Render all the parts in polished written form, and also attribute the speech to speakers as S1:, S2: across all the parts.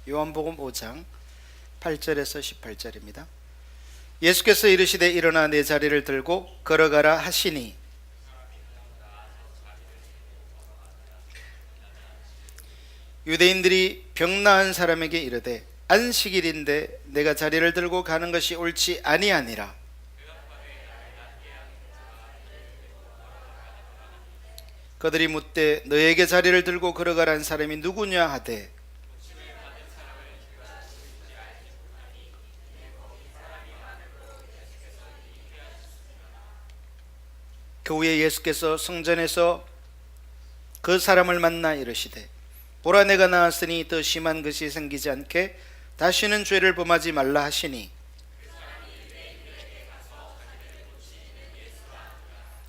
S1: 요한복음 5장 8절에서 18절입니다. 예수께서 이르시되 일어나 내 자리를 들고 걸어가라 하시니 유대인들이 병 나은 사람에게 이르되 안식일인데 내가 자리를 들고 가는 것이 옳지 아니하니라. 그들이 묻되 너에게 자리를 들고 걸어가라는 사람이 누구냐 하되 그 후에 예수께서 성전에서 그 사람을 만나 이르시되 보라 내가 나았으니 더 심한 것이 생기지 않게 다시는 죄를 범하지 말라 하시니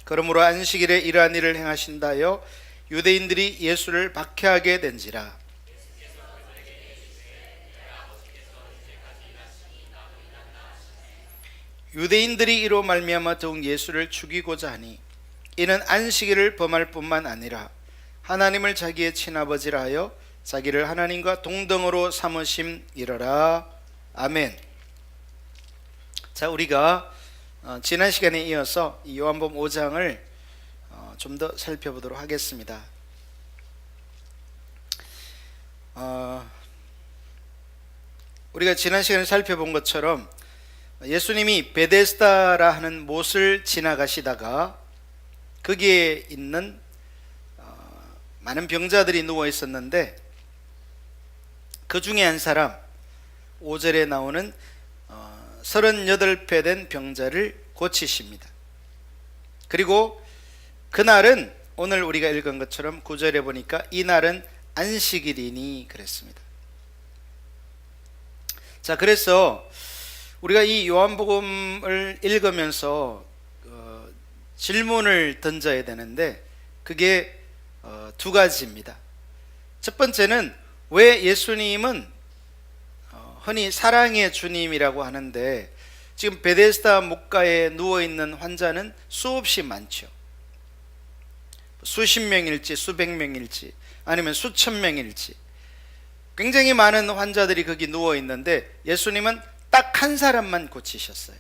S1: 그러므로 안식일에 이러한 일을 행하신다 하여 유대인들이 예수를 박해하게 된지라. 유대인들이 이로 말미암아 더욱 예수를 죽이고자 하니 이는 안식일을 범할 뿐만 아니라 하나님을 자기의 친아버지라 하여 자기를 하나님과 동등으로 삼으심이러라. 아멘. 자, 우리가 지난 시간에 이어서 이 요한복음 5장을 좀 더 살펴보도록 하겠습니다. 우리가 지난 시간에 살펴본 것처럼 예수님이 베데스다라 하는 못을 지나가시다가 거기에 있는 많은 병자들이 누워 있었는데 그 중에 한 사람 5절에 나오는 38배 된 병자를 고치십니다. 그리고 그날은 오늘 우리가 읽은 것처럼 9절에 보니까 이날은 안식일이니 그랬습니다. 자, 그래서 우리가 이 요한복음을 읽으면서 질문을 던져야 되는데 그게 두 가지입니다. 첫 번째는 왜 예수님은 흔히 사랑의 주님이라고 하는데 지금 베데스다 목가에 누워있는 환자는 수없이 많죠. 수십 명일지 수백 명일지 아니면 수천 명일지 굉장히 많은 환자들이 거기 누워있는데 예수님은 딱 한 사람만 고치셨어요.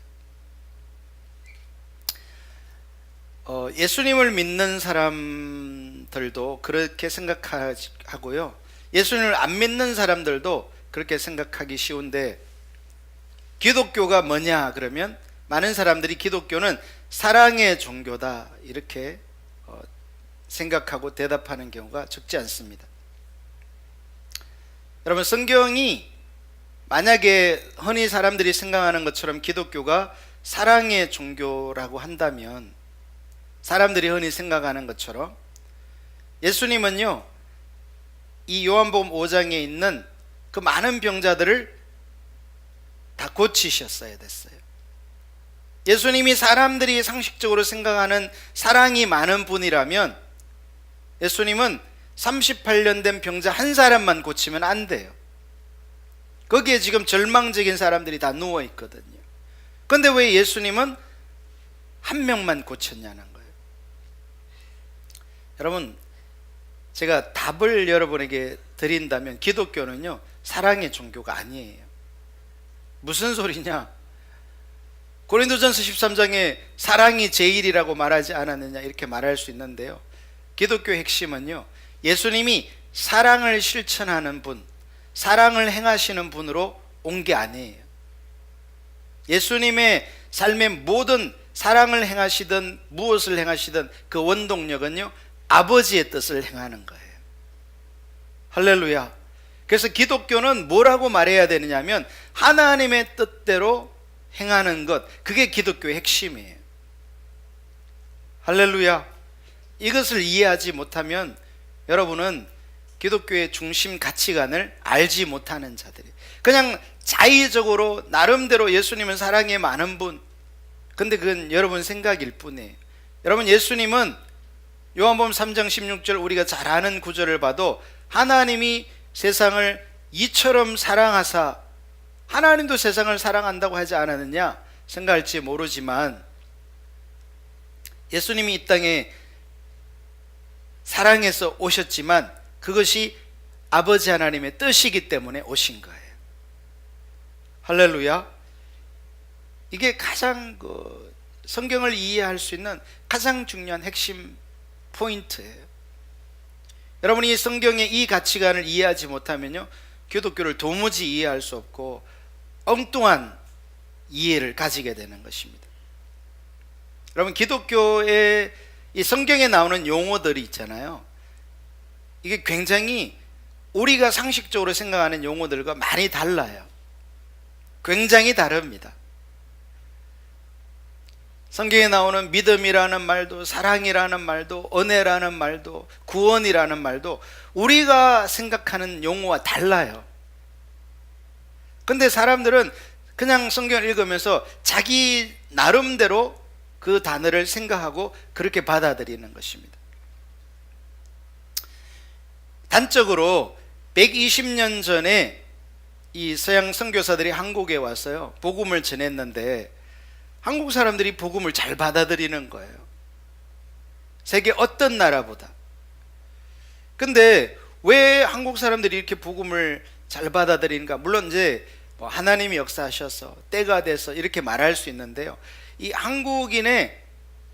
S1: 예수님을 믿는 사람들도 그렇게 생각하고요, 예수님을 안 믿는 사람들도 그렇게 생각하기 쉬운데 기독교가 뭐냐 그러면 많은 사람들이 기독교는 사랑의 종교다 이렇게 생각하고 대답하는 경우가 적지 않습니다. 여러분, 성경이 만약에 흔히 사람들이 생각하는 것처럼 기독교가 사랑의 종교라고 한다면 사람들이 흔히 생각하는 것처럼 예수님은요 이 요한복음 5장에 있는 그 많은 병자들을 다 고치셨어야 됐어요. 예수님이 사람들이 상식적으로 생각하는 사랑이 많은 분이라면 예수님은 38년 된 병자 한 사람만 고치면 안 돼요. 거기에 지금 절망적인 사람들이 다 누워 있거든요. 그런데 왜 예수님은 한 명만 고쳤냐는 거예요. 여러분, 제가 답을 여러분에게 드린다면 기독교는요 사랑의 종교가 아니에요. 무슨 소리냐? 고린도전서 13장에 사랑이 제일이라고 말하지 않았느냐 이렇게 말할 수 있는데요, 기독교의 핵심은요 예수님이 사랑을 실천하는 분, 사랑을 행하시는 분으로 온 게 아니에요. 예수님의 삶의 모든 사랑을 행하시든 무엇을 행하시든 그 원동력은요 아버지의 뜻을 행하는 거예요. 할렐루야. 그래서 기독교는 뭐라고 말해야 되느냐면 하나님의 뜻대로 행하는 것, 그게 기독교의 핵심이에요. 할렐루야. 이것을 이해하지 못하면 여러분은 기독교의 중심 가치관을 알지 못하는 자들이, 그냥 자의적으로 나름대로 예수님은 사랑이 많은 분, 근데 그건 여러분 생각일 뿐이에요. 여러분, 예수님은 요한복음 3장 16절 우리가 잘 아는 구절을 봐도 하나님이 세상을 이처럼 사랑하사, 하나님도 세상을 사랑한다고 하지 않았느냐 생각할지 모르지만 예수님이 이 땅에 사랑해서 오셨지만 그것이 아버지 하나님의 뜻이기 때문에 오신 거예요. 할렐루야. 이게 가장 성경을 이해할 수 있는 가장 중요한 핵심 포인트예요. 여러분이 성경의 이 가치관을 이해하지 못하면요, 기독교를 도무지 이해할 수 없고 엉뚱한 이해를 가지게 되는 것입니다. 여러분, 기독교의 이 성경에 나오는 용어들이 있잖아요. 이게 굉장히 우리가 상식적으로 생각하는 용어들과 많이 달라요. 굉장히 다릅니다. 성경에 나오는 믿음이라는 말도, 사랑이라는 말도, 은혜라는 말도, 구원이라는 말도 우리가 생각하는 용어와 달라요. 근데 사람들은 그냥 성경을 읽으면서 자기 나름대로 그 단어를 생각하고 그렇게 받아들이는 것입니다. 단적으로 120년 전에 이 서양 선교사들이 한국에 왔어요. 복음을 전했는데 한국 사람들이 복음을 잘 받아들이는 거예요. 세계 어떤 나라보다. 근데 왜 한국 사람들이 이렇게 복음을 잘 받아들이는가? 물론 이제 하나님이 역사하셔서 때가 돼서 이렇게 말할 수 있는데요, 이 한국인의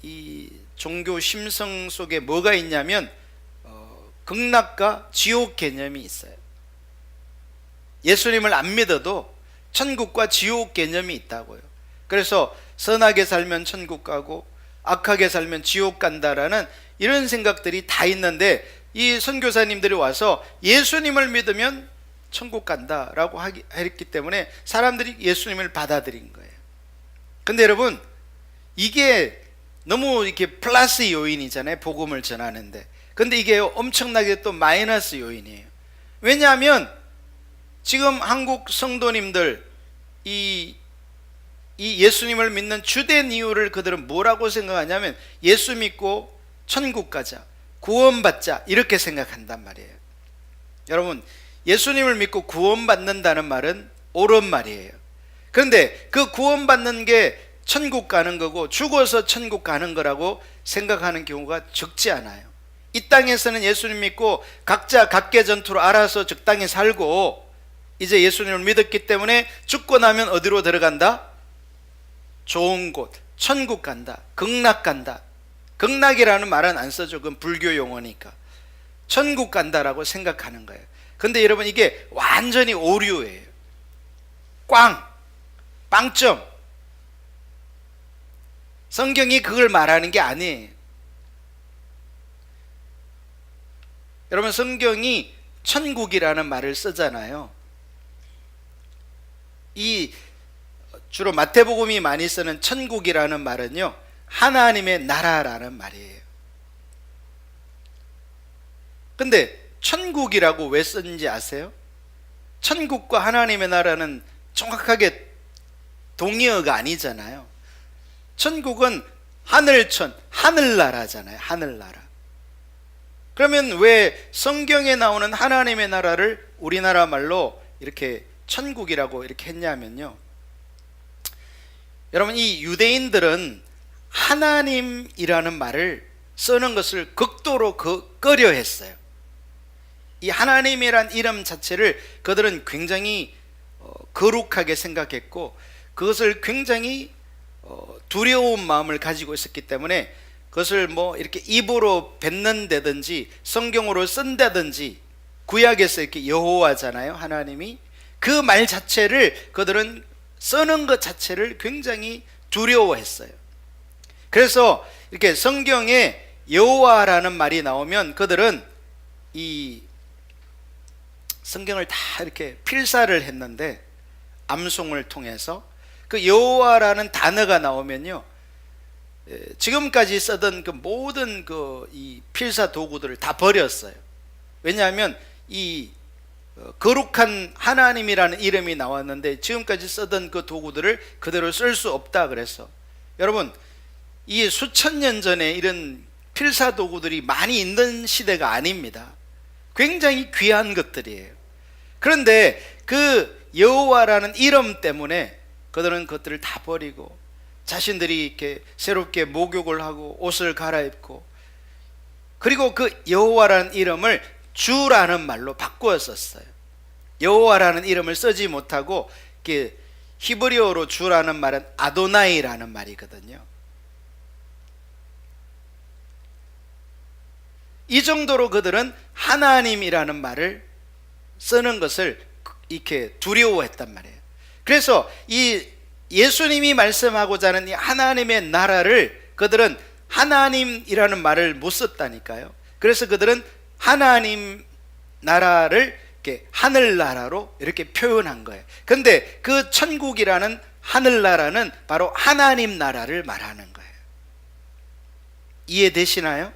S1: 이 종교 심성 속에 뭐가 있냐면 극락과 지옥 개념이 있어요. 예수님을 안 믿어도 천국과 지옥 개념이 있다고요. 그래서 선하게 살면 천국 가고 악하게 살면 지옥 간다라는 이런 생각들이 다 있는데, 이 선교사님들이 와서 예수님을 믿으면 천국 간다라고 했기 때문에 사람들이 예수님을 받아들인 거예요. 근데 여러분, 이게 너무 이렇게 플러스 요인이잖아요, 복음을 전하는데. 근데 이게 엄청나게 또 마이너스 요인이에요. 왜냐하면 지금 한국 성도님들 이 예수님을 믿는 주된 이유를 그들은 뭐라고 생각하냐면 예수 믿고 천국 가자, 구원받자, 이렇게 생각한단 말이에요. 여러분, 예수님을 믿고 구원받는다는 말은 옳은 말이에요. 그런데 그 구원받는 게 천국 가는 거고 죽어서 천국 가는 거라고 생각하는 경우가 적지 않아요. 이 땅에서는 예수님 믿고 각자 각계 전투로 알아서 적당히 살고, 이제 예수님을 믿었기 때문에 죽고 나면 어디로 들어간다? 좋은 곳, 천국 간다, 극락 간다. 극락이라는 말은 안 써줘. 그건 불교 용어니까. 천국 간다라고 생각하는 거예요. 근데 여러분, 이게 완전히 오류예요. 빵점. 성경이 그걸 말하는 게 아니에요. 여러분, 성경이 천국이라는 말을 쓰잖아요. 이 주로 마태복음이 많이 쓰는 천국이라는 말은요, 하나님의 나라라는 말이에요. 근데 천국이라고 왜 썼는지 아세요? 천국과 하나님의 나라는 정확하게 동의어가 아니잖아요. 천국은 하늘천, 하늘나라잖아요. 하늘나라. 그러면 왜 성경에 나오는 하나님의 나라를 우리나라 말로 이렇게 천국이라고 이렇게 했냐면요, 여러분, 이 유대인들은 하나님이라는 말을 쓰는 것을 극도로 꺼려 했어요. 이 하나님이란 이름 자체를 그들은 굉장히 거룩하게 생각했고, 그것을 굉장히 두려운 마음을 가지고 있었기 때문에 그것을 뭐 이렇게 입으로 뱉는다든지 성경으로 쓴다든지, 구약에서 이렇게 여호와잖아요, 하나님이. 그 말 자체를 그들은 쓰는 것 자체를 굉장히 두려워했어요. 그래서 이렇게 성경에 여호와라는 말이 나오면 그들은 이 성경을 다 이렇게 필사를 했는데, 암송을 통해서 그 여호와라는 단어가 나오면요, 지금까지 쓰던 그 모든 이 필사 도구들을 다 버렸어요. 왜냐하면 이 거룩한 하나님이라는 이름이 나왔는데 지금까지 쓰던 그 도구들을 그대로 쓸 수 없다 그래서. 여러분, 이 수천 년 전에 이런 필사 도구들이 많이 있는 시대가 아닙니다. 굉장히 귀한 것들이에요. 그런데 그 여호와라는 이름 때문에 그들은 그것들을 다 버리고 자신들이 이렇게 새롭게 목욕을 하고 옷을 갈아입고, 그리고 그 여호와라는 이름을 주라는 말로 바꾸어 썼어요. 여호와라는 이름을 쓰지 못하고 히브리어로 주라는 말은 아도나이라는 말이거든요. 이 정도로 그들은 하나님이라는 말을 쓰는 것을 이렇게 두려워했단 말이에요. 그래서 이 예수님이 말씀하고자 하는 이 하나님의 나라를 그들은 하나님이라는 말을 못 썼다니까요. 그래서 그들은 하나님 나라를 이렇게 하늘나라로 이렇게 표현한 거예요. 근데 그 천국이라는 하늘나라는 바로 하나님 나라를 말하는 거예요. 이해되시나요?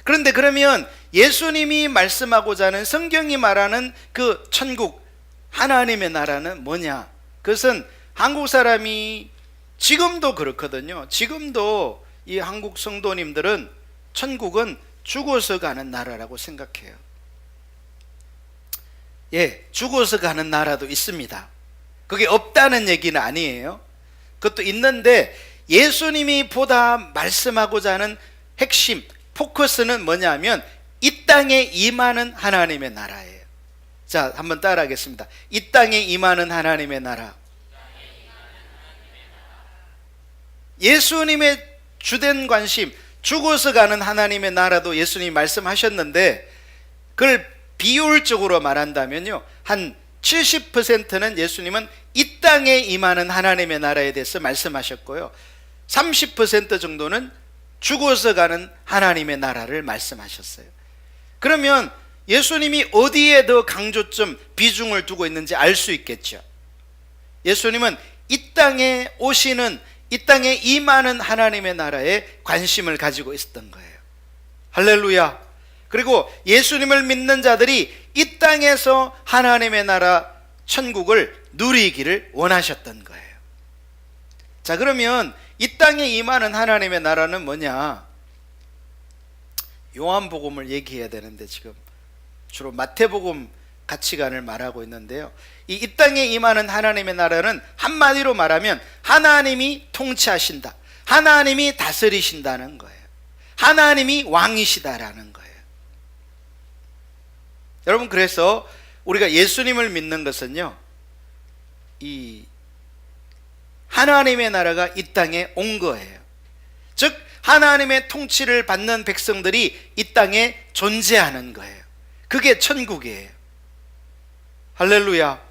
S1: 그런데 그러면 예수님이 말씀하고자 하는, 성경이 말하는 그 천국, 하나님의 나라는 뭐냐? 그것은 한국 사람이 지금도 그렇거든요. 지금도 이 한국 성도님들은 천국은 죽어서 가는 나라라고 생각해요. 예, 죽어서 가는 나라도 있습니다. 그게 없다는 얘기는 아니에요. 그것도 있는데 예수님이 보다 말씀하고자 하는 핵심, 포커스는 뭐냐면 이 땅에 임하는 하나님의 나라예요. 자, 한번 따라하겠습니다. 이 땅에 임하는 하나님의 나라. 예수님의 주된 관심, 죽어서 가는 하나님의 나라도 예수님이 말씀하셨는데, 그걸 비율적으로 말한다면요, 한 70%는 예수님은 이 땅에 임하는 하나님의 나라에 대해서 말씀하셨고요, 30% 정도는 죽어서 가는 하나님의 나라를 말씀하셨어요. 그러면 예수님이 어디에 더 강조점, 비중을 두고 있는지 알 수 있겠죠. 예수님은 이 땅에 오시는, 이 땅에 임하는 하나님의 나라에 관심을 가지고 있었던 거예요. 할렐루야. 그리고 예수님을 믿는 자들이 이 땅에서 하나님의 나라 천국을 누리기를 원하셨던 거예요. 자, 그러면 이 땅에 임하는 하나님의 나라는 뭐냐? 요한복음을 얘기해야 되는데 지금 주로 마태복음 가치관을 말하고 있는데요, 이 땅에 임하는 하나님의 나라는 한마디로 말하면 하나님이 통치하신다, 하나님이 다스리신다는 거예요. 하나님이 왕이시다라는 거예요. 여러분, 그래서 우리가 예수님을 믿는 것은요, 이 하나님의 나라가 이 땅에 온 거예요. 즉 하나님의 통치를 받는 백성들이 이 땅에 존재하는 거예요. 그게 천국이에요. 할렐루야.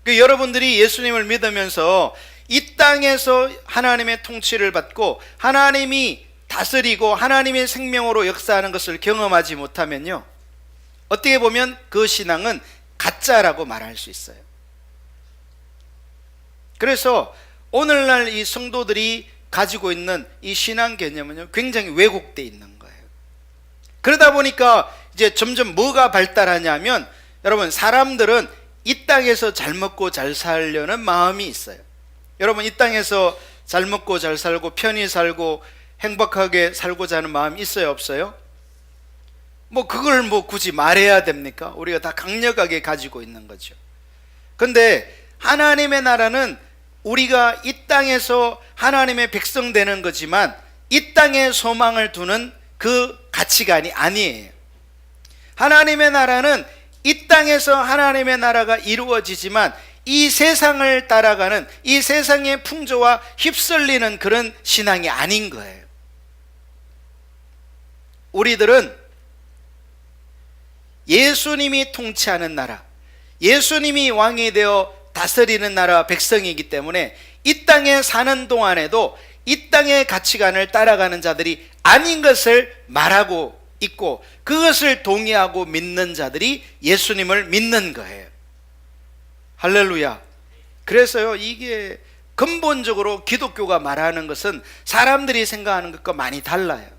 S1: 여러분들이 예수님을 믿으면서 이 땅에서 하나님의 통치를 받고 하나님이 다스리고 하나님의 생명으로 역사하는 것을 경험하지 못하면요, 어떻게 보면 그 신앙은 가짜라고 말할 수 있어요. 그래서 오늘날 이 성도들이 가지고 있는 이 신앙 개념은요, 굉장히 왜곡되어 있는 거예요. 그러다 보니까 이제 점점 뭐가 발달하냐면, 여러분, 사람들은 이 땅에서 잘 먹고 잘 살려는 마음이 있어요. 여러분, 이 땅에서 잘 먹고 잘 살고 편히 살고 행복하게 살고자 하는 마음이 있어요, 없어요? 그걸 굳이 말해야 됩니까? 우리가 다 강력하게 가지고 있는 거죠. 근데 하나님의 나라는 우리가 이 땅에서 하나님의 백성 되는 거지만 이 땅에 소망을 두는 그 가치관이 아니에요. 하나님의 나라는 이 땅에서 하나님의 나라가 이루어지지만 이 세상을 따라가는, 이 세상의 풍조와 휩쓸리는 그런 신앙이 아닌 거예요. 우리들은 예수님이 통치하는 나라, 예수님이 왕이 되어 다스리는 나라 백성이기 때문에 이 땅에 사는 동안에도 이 땅의 가치관을 따라가는 자들이 아닌 것을 말하고 있고, 그것을 동의하고 믿는 자들이 예수님을 믿는 거예요. 할렐루야. 그래서요, 이게 근본적으로 기독교가 말하는 것은 사람들이 생각하는 것과 많이 달라요.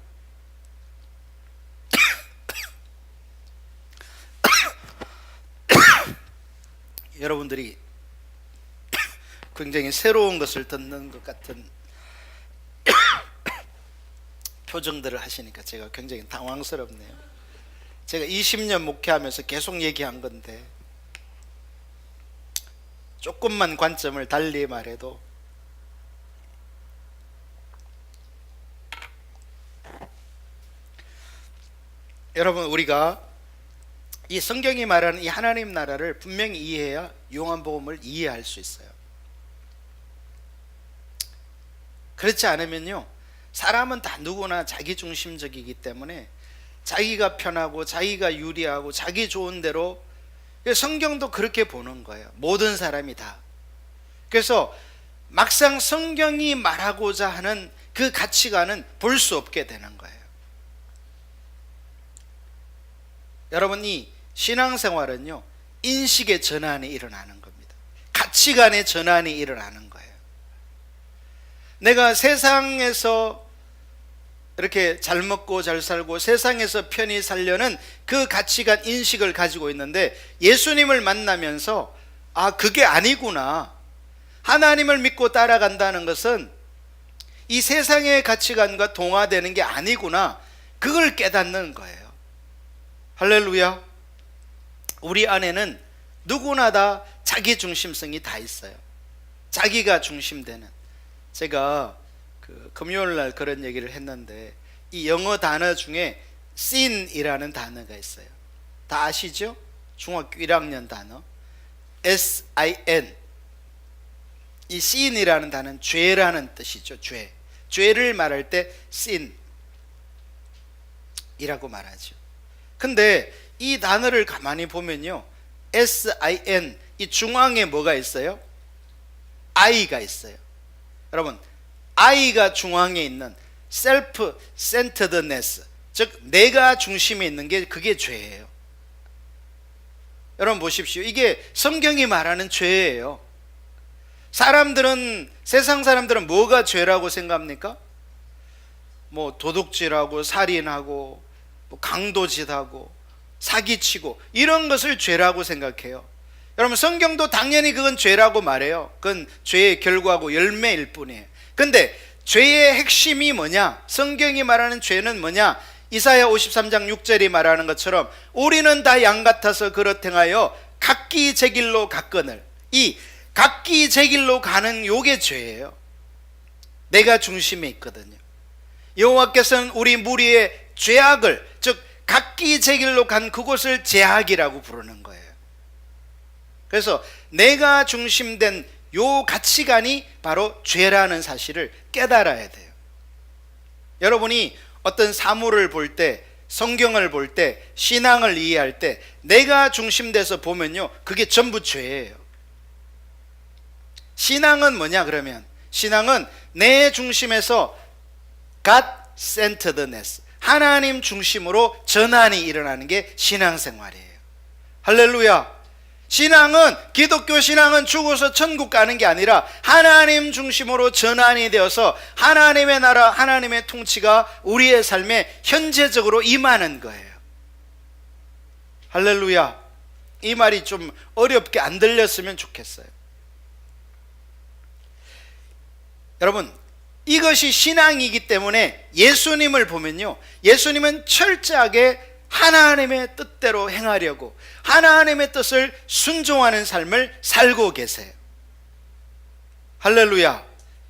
S1: 여러분들이 굉장히 새로운 것을 듣는 것 같은 표정들을 하시니까 제가 굉장히 당황스럽네요. 제가 20년 목회하면서 계속 얘기한 건데, 조금만 관점을 달리 말해도 여러분, 우리가 이 성경이 말하는 이 하나님 나라를 분명히 이해해야 요한복음을 이해할 수 있어요. 그렇지 않으면요, 사람은 다 누구나 자기중심적이기 때문에 자기가 편하고 자기가 유리하고 자기 좋은 대로, 성경도 그렇게 보는 거예요. 모든 사람이 다. 그래서 막상 성경이 말하고자 하는 그 가치관은 볼 수 없게 되는 거예요. 여러분이 신앙생활은요, 인식의 전환이 일어나는 겁니다. 가치관의 전환이 일어나는 거예요. 내가 세상에서 이렇게 잘 먹고 잘 살고 세상에서 편히 살려는 그 가치관, 인식을 가지고 있는데, 예수님을 만나면서 아, 그게 아니구나, 하나님을 믿고 따라간다는 것은 이 세상의 가치관과 동화되는 게 아니구나, 그걸 깨닫는 거예요. 할렐루야. 우리 안에는 누구나 다 자기 중심성이 다 있어요. 자기가 중심되는. 제가 금요일 날 그런 얘기를 했는데, 이 영어 단어 중에 sin이라는 단어가 있어요. 다 아시죠? 중학교 1학년 단어 sin. 이 sin이라는 단어는 죄라는 뜻이죠. 죄를 말할 때 sin이라고 말하죠. 근데 이 단어를 가만히 보면요, sin, 이 중앙에 뭐가 있어요? I가 있어요. 여러분, I가 중앙에 있는 self-centeredness, 즉 내가 중심에 있는 게, 그게 죄예요. 여러분 보십시오. 이게 성경이 말하는 죄예요. 세상 사람들은 뭐가 죄라고 생각합니까? 뭐 도둑질하고 살인하고 뭐 강도짓하고 사기치고 이런 것을 죄라고 생각해요. 여러분, 성경도 당연히 그건 죄라고 말해요. 그건 죄의 결과고 열매일 뿐이에요. 근데 죄의 핵심이 뭐냐? 성경이 말하는 죄는 뭐냐? 이사야 53장 6절이 말하는 것처럼 우리는 다 양 같아서 그릇 행하여 각기 제 길로 갔거늘. 이 각기 제 길로 가는 요게 죄예요. 내가 중심에 있거든요. 여호와께서는 우리 무리의 죄악을, 즉 각기 제 길로 간 그곳을 죄악이라고 부르는 거예요. 그래서 내가 중심된 요 가치관이 바로 죄라는 사실을 깨달아야 돼요. 여러분이 어떤 사물을 볼 때, 성경을 볼 때, 신앙을 이해할 때 내가 중심돼서 보면요, 그게 전부 죄예요. 신앙은 뭐냐 그러면, 신앙은 내 중심에서 God-centeredness, 하나님 중심으로 전환이 일어나는 게 신앙생활이에요. 할렐루야. 신앙은, 기독교 신앙은 죽어서 천국 가는 게 아니라 하나님 중심으로 전환이 되어서 하나님의 나라, 하나님의 통치가 우리의 삶에 현재적으로 임하는 거예요. 할렐루야. 이 말이 좀 어렵게 안 들렸으면 좋겠어요. 여러분, 이것이 신앙이기 때문에 예수님을 보면요, 예수님은 철저하게 하나님의 뜻대로 행하려고 하나님의 뜻을 순종하는 삶을 살고 계세요. 할렐루야.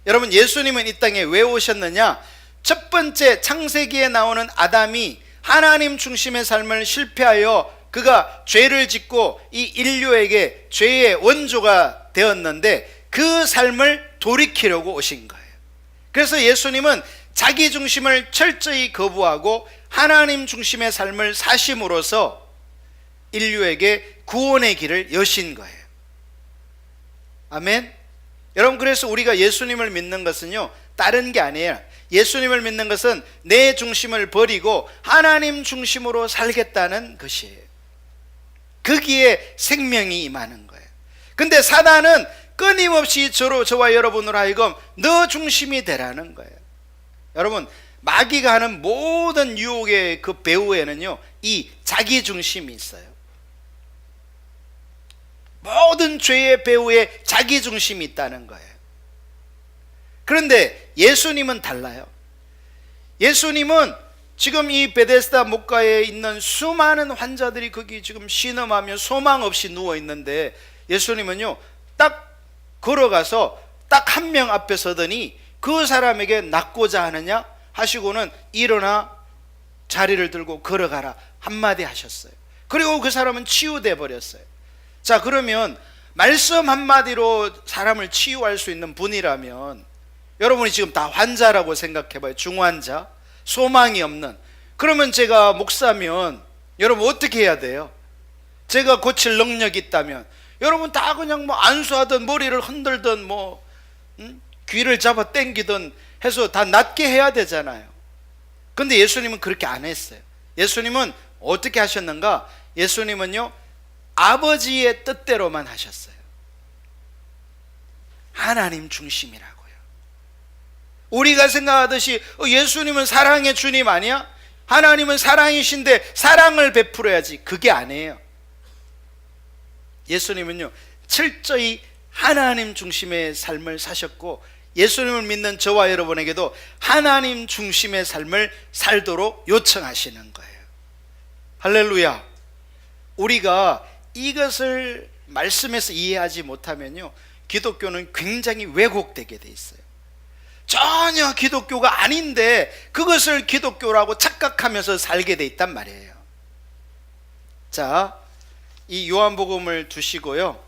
S1: 여러분, 예수님은 이 땅에 왜 오셨느냐? 첫 번째 창세기에 나오는 아담이 하나님 중심의 삶을 실패하여 그가 죄를 짓고 이 인류에게 죄의 원조가 되었는데, 그 삶을 돌이키려고 오신 거예요. 그래서 예수님은 자기 중심을 철저히 거부하고 하나님 중심의 삶을 사심으로써 인류에게 구원의 길을 여신 거예요. 아멘. 여러분, 그래서 우리가 예수님을 믿는 것은요, 다른 게 아니에요. 예수님을 믿는 것은 내 중심을 버리고 하나님 중심으로 살겠다는 것이에요. 거기에 생명이 임하는 거예요. 근데 사단은 끊임없이 저와 여러분으로 하여금 너 중심이 되라는 거예요. 여러분, 마귀가 하는 모든 유혹의 그 배후에는요, 이 자기 중심이 있어요. 모든 죄의 배후에 자기 중심이 있다는 거예요. 그런데 예수님은 달라요. 예수님은 지금 이 베데스다 목가에 있는 수많은 환자들이 거기 지금 신음하며 소망 없이 누워 있는데, 예수님은요, 딱 걸어가서 딱 한 명 앞에 서더니 그 사람에게 낫고자 하느냐 하시고는 일어나 자리를 들고 걸어가라 한마디 하셨어요. 그리고 그 사람은 치유돼 버렸어요. 자, 그러면 말씀 한마디로 사람을 치유할 수 있는 분이라면 여러분이 지금 다 환자라고 생각해 봐요. 중환자, 소망이 없는. 그러면 제가 목사면 여러분 어떻게 해야 돼요? 제가 고칠 능력이 있다면 여러분 다 그냥 뭐 안수하든 머리를 흔들든 뭐 귀를 잡아 당기든 해서 다 낫게 해야 되잖아요. 근데 예수님은 그렇게 안 했어요. 예수님은 어떻게 하셨는가? 예수님은요, 아버지의 뜻대로만 하셨어요. 하나님 중심이라고요. 우리가 생각하듯이 예수님은 사랑의 주님 아니야? 하나님은 사랑이신데 사랑을 베풀어야지. 그게 아니에요. 예수님은요, 철저히 하나님 중심의 삶을 사셨고, 예수님을 믿는 저와 여러분에게도 하나님 중심의 삶을 살도록 요청하시는 거예요. 할렐루야. 우리가 이것을 말씀에서 이해하지 못하면요, 기독교는 굉장히 왜곡되게 돼 있어요. 전혀 기독교가 아닌데 그것을 기독교라고 착각하면서 살게 돼 있단 말이에요. 자, 이 요한복음을 두시고요,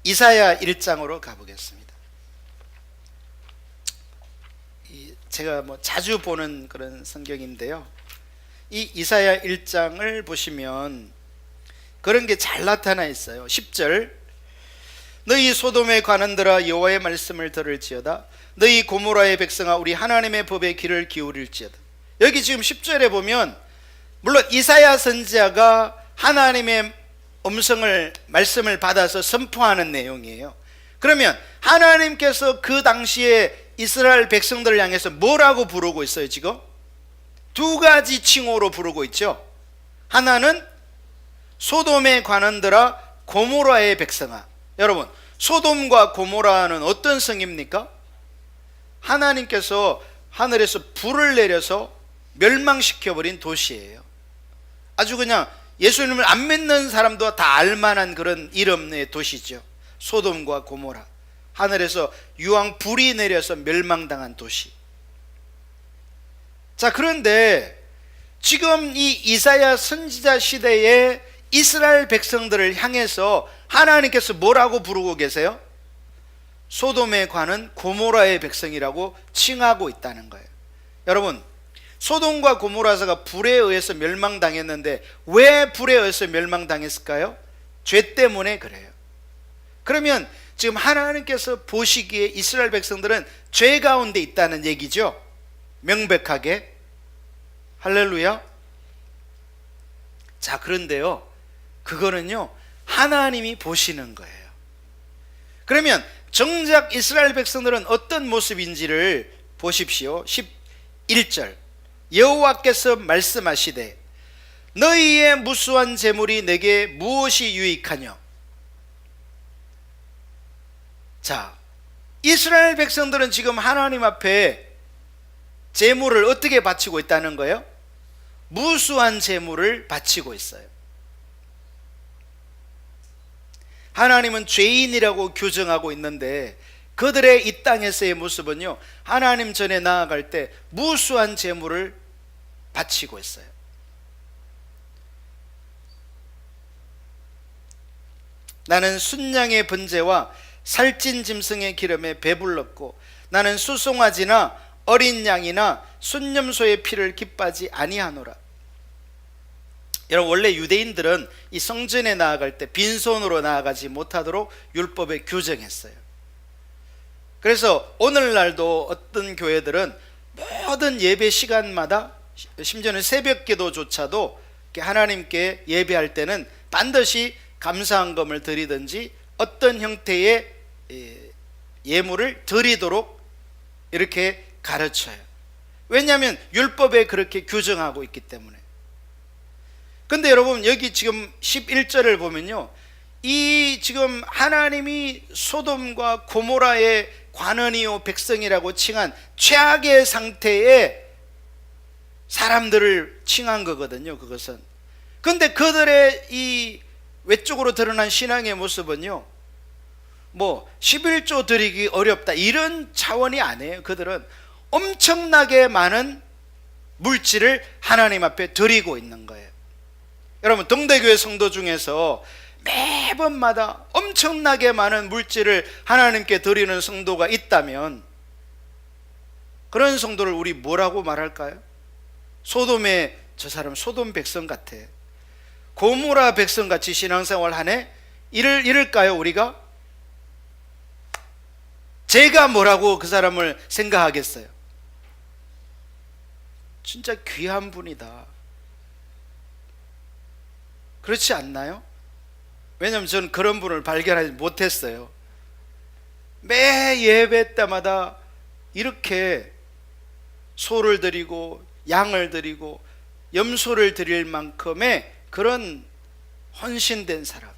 S1: 이사야 1장으로 가보겠습니다. 제가 뭐 자주 보는 그런 성경인데요, 이 이사야 1장을 보시면 그런 게 잘 나타나 있어요. 10절, 너희 소돔에 관한들아 여호와의 말씀을 들을지어다. 너희 고모라의 백성아 우리 하나님의 법에 귀를 기울일지어다. 여기 지금 10절에 보면 물론 이사야 선지자가 하나님의 말씀을 받아서 선포하는 내용이에요. 그러면 하나님께서 그 당시에 이스라엘 백성들을 향해서 뭐라고 부르고 있어요? 지금 두 가지 칭호로 부르고 있죠. 하나는 소돔에 관한들아 고모라의 백성아. 여러분, 소돔과 고모라는 어떤 성입니까? 하나님께서 하늘에서 불을 내려서 멸망시켜버린 도시예요. 아주 그냥 예수님을 안 믿는 사람도 다 알만한 그런 이름의 도시죠. 소돔과 고모라. 하늘에서 유황 불이 내려서 멸망당한 도시. 자, 그런데 지금 이 이사야 선지자 시대에 이스라엘 백성들을 향해서 하나님께서 뭐라고 부르고 계세요? 소돔에 관한 고모라의 백성이라고 칭하고 있다는 거예요. 여러분, 소돔과 고모라서가 불에 의해서 멸망당했는데 왜 불에 의해서 멸망당했을까요? 죄 때문에 그래요. 그러면 지금 하나님께서 보시기에 이스라엘 백성들은 죄 가운데 있다는 얘기죠. 명백하게. 할렐루야. 자, 그런데요, 그거는요 하나님이 보시는 거예요. 그러면 정작 이스라엘 백성들은 어떤 모습인지를 보십시오. 11절, 여호와께서 말씀하시되 너희의 무수한 재물이 내게 무엇이 유익하뇨? 자, 이스라엘 백성들은 지금 하나님 앞에 재물을 어떻게 바치고 있다는 거예요? 무수한 재물을 바치고 있어요. 하나님은 죄인이라고 규정하고 있는데 그들의 이 땅에서의 모습은요, 하나님 전에 나아갈 때 무수한 재물을 바치고 있어요. 나는 순양의 번제와 살찐 짐승의 기름에 배불렀고 나는 수송아지나 어린 양이나 순념소의 피를 기뻐하지 아니하노라. 여러분, 원래 유대인들은 이 성전에 나아갈 때 빈손으로 나아가지 못하도록 율법에 규정했어요. 그래서 오늘날도 어떤 교회들은 모든 예배 시간마다, 심지어는 새벽 기도조차도 하나님께 예배할 때는 반드시 감사한금을 드리든지 어떤 형태의 예물을 드리도록 이렇게 가르쳐요. 왜냐하면 율법에 그렇게 규정하고 있기 때문에. 근데 여러분, 여기 지금 11절을 보면요, 이 지금 하나님이 소돔과 고모라의 관원이요 백성이라고 칭한 최악의 상태의 사람들을 칭한 거거든요. 그것은. 근데 그들의 이 외적으로 드러난 신앙의 모습은요, 뭐 11조 드리기 어렵다 이런 차원이 아니에요. 그들은 엄청나게 많은 물질을 하나님 앞에 드리고 있는 거예요. 여러분, 동대교회 성도 중에서 매번마다 엄청나게 많은 물질을 하나님께 드리는 성도가 있다면 그런 성도를 우리 뭐라고 말할까요? 소돔의 저 사람 소돔 백성 같아, 고모라 백성같이 신앙생활 하네? 이럴까요 우리가? 제가 뭐라고 그 사람을 생각하겠어요? 진짜 귀한 분이다, 그렇지 않나요? 왜냐하면 저는 그런 분을 발견하지 못했어요. 매 예배 때마다 이렇게 소를 드리고 양을 드리고 염소를 드릴 만큼의 그런 헌신된 사람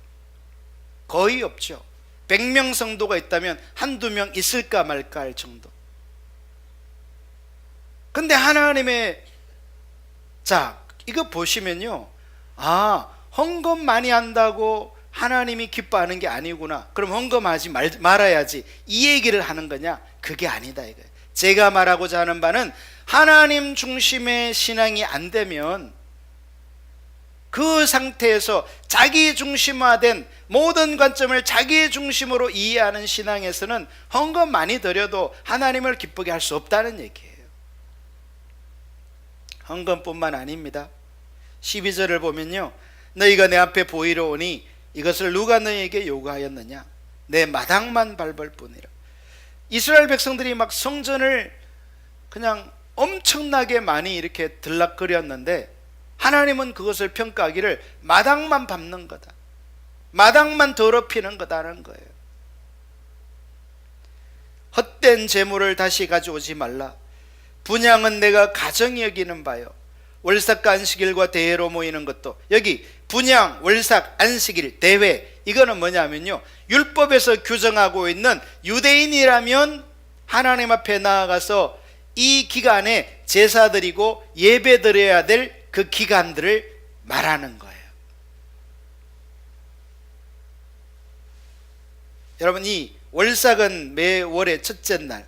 S1: 거의 없죠. 100명 성도가 있다면 한두 명 있을까 말까 할 정도. 근데 하나님의, 자, 이거 보시면요, 아, 헌금 많이 한다고 하나님이 기뻐하는 게 아니구나, 그럼 헌금하지 말아야지, 이 얘기를 하는 거냐? 그게 아니다 이거예요. 제가 말하고자 하는 바는 하나님 중심의 신앙이 안 되면 그 상태에서 자기 중심화된 모든 관점을 자기 중심으로 이해하는 신앙에서는 헌금 많이 드려도 하나님을 기쁘게 할 수 없다는 얘기예요. 헌금뿐만 아닙니다. 12절을 보면요, 너희가 내 앞에 보이러 오니 이것을 누가 너희에게 요구하였느냐? 내 마당만 밟을 뿐이라. 이스라엘 백성들이 막 성전을 그냥 엄청나게 많이 이렇게 들락거렸는데 하나님은 그것을 평가하기를 마당만 밟는 거다, 마당만 더럽히는 거다라는 거예요. 헛된 재물을 다시 가져오지 말라. 분향은 내가 가정이 여기는 바요. 월삭과 안식일과 대회로 모이는 것도, 여기 분향, 월삭, 안식일, 대회, 이거는 뭐냐면요, 율법에서 규정하고 있는 유대인이라면 하나님 앞에 나아가서 이 기간에 제사 드리고 예배 드려야 될 그 기간들을 말하는 거예요. 여러분, 이 월삭은 매 월의 첫째 날,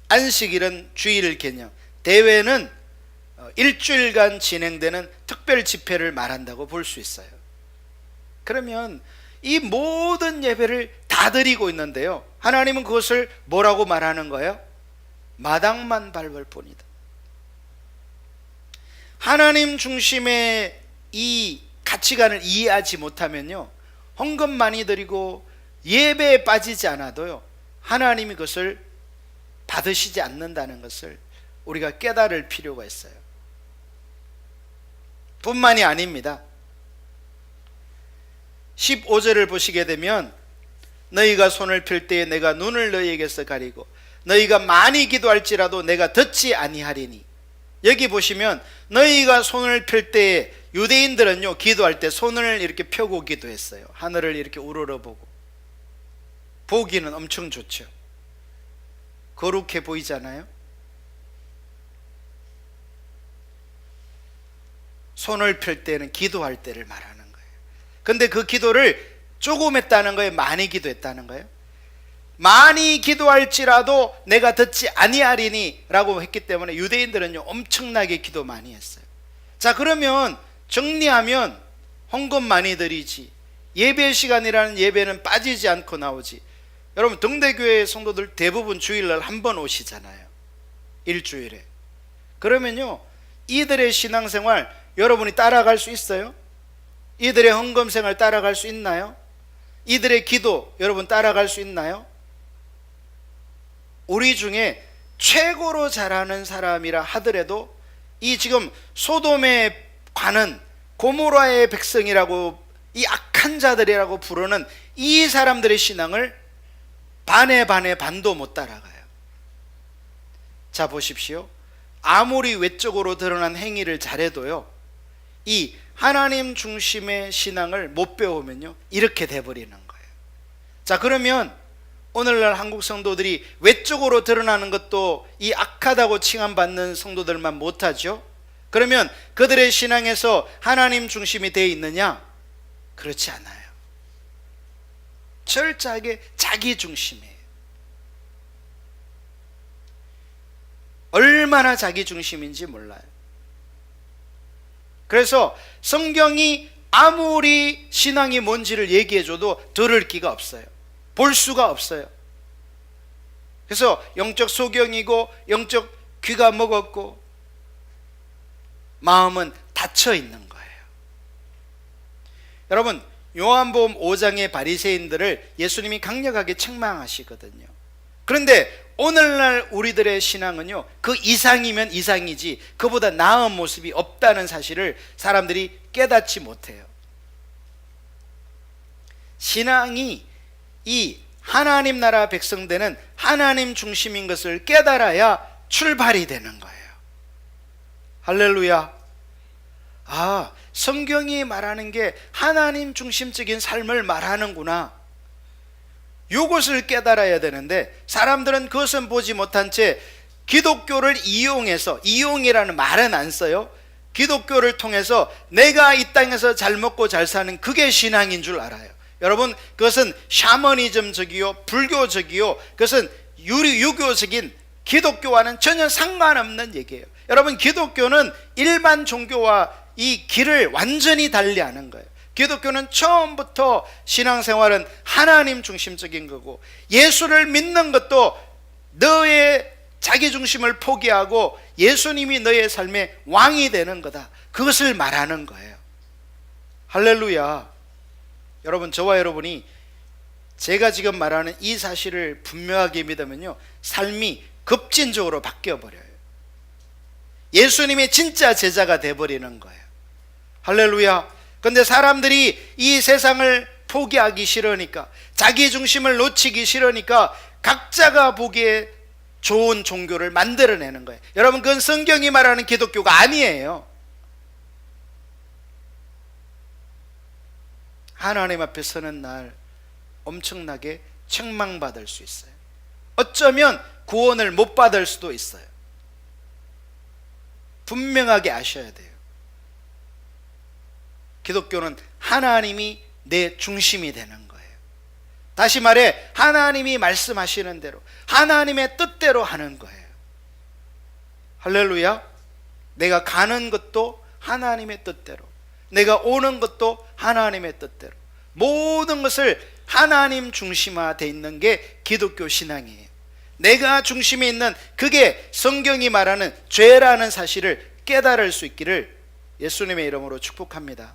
S1: 안식일은 주일 개념, 대회는 일주일간 진행되는 특별 집회를 말한다고 볼 수 있어요. 그러면 이 모든 예배를 다 드리고 있는데요, 하나님은 그것을 뭐라고 말하는 거예요? 마당만 밟을 뿐이다. 하나님 중심의 이 가치관을 이해하지 못하면요, 헌금 많이 드리고 예배에 빠지지 않아도요, 하나님이 그것을 받으시지 않는다는 것을 우리가 깨달을 필요가 있어요. 뿐만이 아닙니다. 15절을 보시게 되면 너희가 손을 펼 때에 내가 눈을 너희에게서 가리고 너희가 많이 기도할지라도 내가 듣지 아니하리니. 여기 보시면 너희가 손을 펼 때에 유대인들은요, 기도할 때 손을 이렇게 펴고 기도했어요. 하늘을 이렇게 우러러보고. 보기는 엄청 좋죠. 거룩해 보이잖아요. 손을 펼 때는 기도할 때를 말하는 거예요. 근데 그 기도를 조금 했다는 거예요? 많이 기도했다는 거예요? 많이 기도할지라도 내가 듣지 아니하리니 라고 했기 때문에 유대인들은요, 엄청나게 기도 많이 했어요. 자, 그러면 정리하면 헌금 많이 드리지, 예배 시간이라는 예배는 빠지지 않고 나오지. 여러분, 동대교회 성도들 대부분 주일날 한 번 오시잖아요, 일주일에. 그러면요, 이들의 신앙생활 여러분이 따라갈 수 있어요? 이들의 헌금생활 따라갈 수 있나요? 이들의 기도 여러분 따라갈 수 있나요? 우리 중에 최고로 잘하는 사람이라 하더라도 이 지금 소돔에 관은 고모라의 백성이라고, 이 악한 자들이라고 부르는 이 사람들의 신앙을 반에 반도 못 따라가요. 자, 보십시오. 아무리 외적으로 드러난 행위를 잘해도요, 이 하나님 중심의 신앙을 못 배우면요, 이렇게 돼버리는 거예요. 자, 그러면 오늘날 한국 성도들이 외적으로 드러나는 것도 이 악하다고 칭함받는 성도들만 못하죠. 그러면 그들의 신앙에서 하나님 중심이 되어 있느냐? 그렇지 않아요. 철저하게 자기 중심이에요. 얼마나 자기 중심인지 몰라요. 그래서 성경이 아무리 신앙이 뭔지를 얘기해줘도 들을 기가 없어요. 볼 수가 없어요. 그래서 영적 소경이고 영적 귀가 먹었고 마음은 닫혀 있는 거예요. 여러분, 요한복음 5장의 바리새인들을 예수님이 강력하게 책망하시거든요. 그런데 오늘날 우리들의 신앙은요, 그 이상이면 이상이지 그보다 나은 모습이 없다는 사실을 사람들이 깨닫지 못해요. 신앙이 이 하나님 나라 백성되는 하나님 중심인 것을 깨달아야 출발이 되는 거예요. 할렐루야. 아, 성경이 말하는 게 하나님 중심적인 삶을 말하는구나. 이것을 깨달아야 되는데 사람들은 그것은 보지 못한 채 기독교를 이용해서, 이용이라는 말은 안 써요. 기독교를 통해서 내가 이 땅에서 잘 먹고 잘 사는 그게 신앙인 줄 알아요. 여러분, 그것은 샤머니즘적이요, 불교적이요, 그것은 유교적인 기독교와는 전혀 상관없는 얘기예요. 여러분, 기독교는 일반 종교와 이 길을 완전히 달리하는 거예요. 기독교는 처음부터 신앙생활은 하나님 중심적인 거고, 예수를 믿는 것도 너의 자기중심을 포기하고 예수님이 너의 삶의 왕이 되는 거다, 그것을 말하는 거예요. 할렐루야. 여러분, 저와 여러분이 제가 지금 말하는 이 사실을 분명하게 믿으면요, 삶이 급진적으로 바뀌어버려요. 예수님의 진짜 제자가 돼버리는 거예요. 할렐루야. 그런데 사람들이 이 세상을 포기하기 싫으니까, 자기 중심을 놓치기 싫으니까 각자가 보기에 좋은 종교를 만들어내는 거예요. 여러분, 그건 성경이 말하는 기독교가 아니에요. 하나님 앞에 서는 날 엄청나게 책망받을 수 있어요. 어쩌면 구원을 못 받을 수도 있어요. 분명하게 아셔야 돼요. 기독교는 하나님이 내 중심이 되는 거예요. 다시 말해, 하나님이 말씀하시는 대로, 하나님의 뜻대로 하는 거예요. 할렐루야. 내가 가는 것도 하나님의 뜻대로, 내가 오는 것도 하나님의 뜻대로, 모든 것을 하나님 중심화되어 있는 게 기독교 신앙이에요. 내가 중심에 있는 그게 성경이 말하는 죄라는 사실을 깨달을 수 있기를 예수님의 이름으로 축복합니다.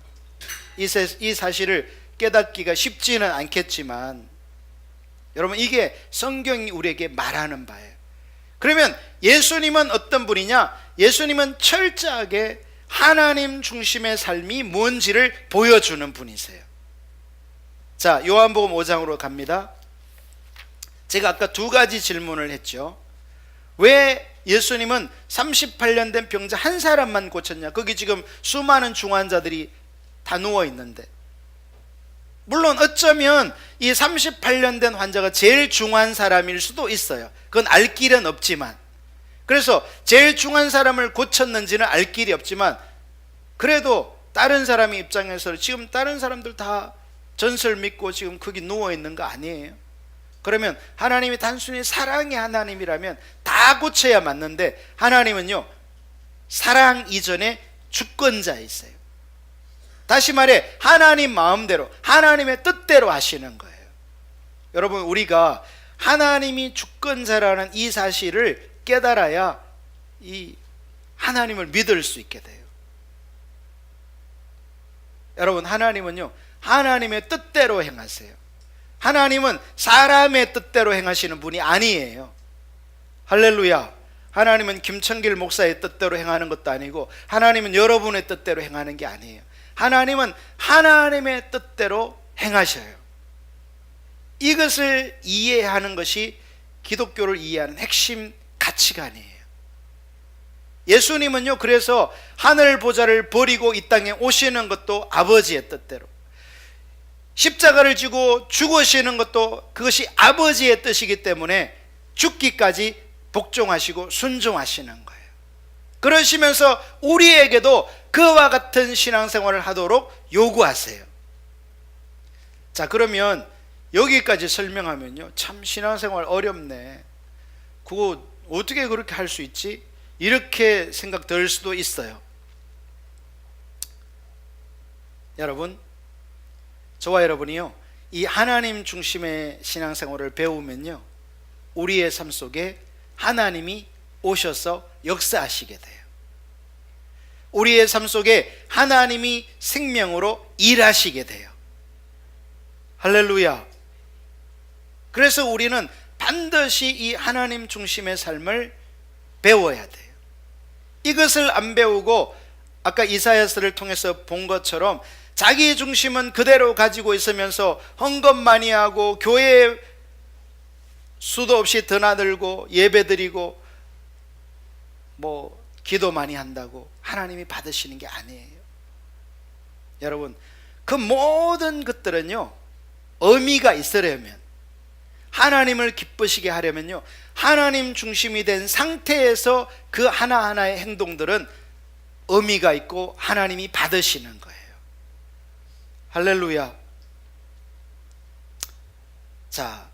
S1: 이 사실을 깨닫기가 쉽지는 않겠지만 여러분, 이게 성경이 우리에게 말하는 바예요. 그러면 예수님은 어떤 분이냐? 예수님은 철저하게 하나님 중심의 삶이 뭔지를 보여주는 분이세요. 자, 요한복음 5장으로 갑니다. 제가 아까 두 가지 질문을 했죠. 왜 예수님은 38년 된 병자 한 사람만 고쳤냐? 거기 지금 수많은 중환자들이 다 누워 있는데, 물론 어쩌면 이 38년 된 환자가 제일 중한 사람일 수도 있어요. 그건 알 길은 없지만, 그래서 제일 중한 사람을 고쳤는지는 알 길이 없지만, 그래도 다른 사람의 입장에서 지금 다른 사람들 다 전설 믿고 지금 거기 누워 있는 거 아니에요? 그러면 하나님이 단순히 사랑의 하나님이라면 다 고쳐야 맞는데, 하나님은요, 사랑 이전에 주권자이세요. 다시 말해, 하나님 마음대로, 하나님의 뜻대로 하시는 거예요. 여러분, 우리가 하나님이 주권자라는 이 사실을 깨달아야 이 하나님을 믿을 수 있게 돼요. 여러분, 하나님은요, 하나님의 뜻대로 행하세요. 하나님은 사람의 뜻대로 행하시는 분이 아니에요. 할렐루야. 하나님은 김청길 목사의 뜻대로 행하는 것도 아니고, 하나님은 여러분의 뜻대로 행하는 게 아니에요. 하나님은 하나님의 뜻대로 행하셔요. 이것을 이해하는 것이 기독교를 이해하는 핵심 가치관이에요. 예수님은요, 그래서 하늘 보좌를 버리고 이 땅에 오시는 것도 아버지의 뜻대로, 십자가를 지고 죽으시는 것도 그것이 아버지의 뜻이기 때문에 죽기까지 복종하시고 순종하시는 거예요. 그러시면서 우리에게도 그와 같은 신앙생활을 하도록 요구하세요. 자, 그러면 여기까지 설명하면요, 참 신앙생활 어렵네, 그거 어떻게 그렇게 할 수 있지? 이렇게 생각 들 수도 있어요. 여러분, 저와 여러분이요, 이 하나님 중심의 신앙생활을 배우면요, 우리의 삶 속에 하나님이 오셔서 역사하시게 돼요. 우리의 삶 속에 하나님이 생명으로 일하시게 돼요. 할렐루야. 그래서 우리는 반드시 이 하나님 중심의 삶을 배워야 돼요. 이것을 안 배우고 아까 이사야서를 통해서 본 것처럼 자기 중심은 그대로 가지고 있으면서 헌금 많이 하고 교회에 수도 없이 드나들고 예배드리고 뭐 기도 많이 한다고 하나님이 받으시는 게 아니에요. 여러분, 그 모든 것들은요, 의미가 있으려면, 하나님을 기쁘시게 하려면요, 하나님 중심이 된 상태에서 그 하나하나의 행동들은 의미가 있고 하나님이 받으시는 거예요. 할렐루야. 자,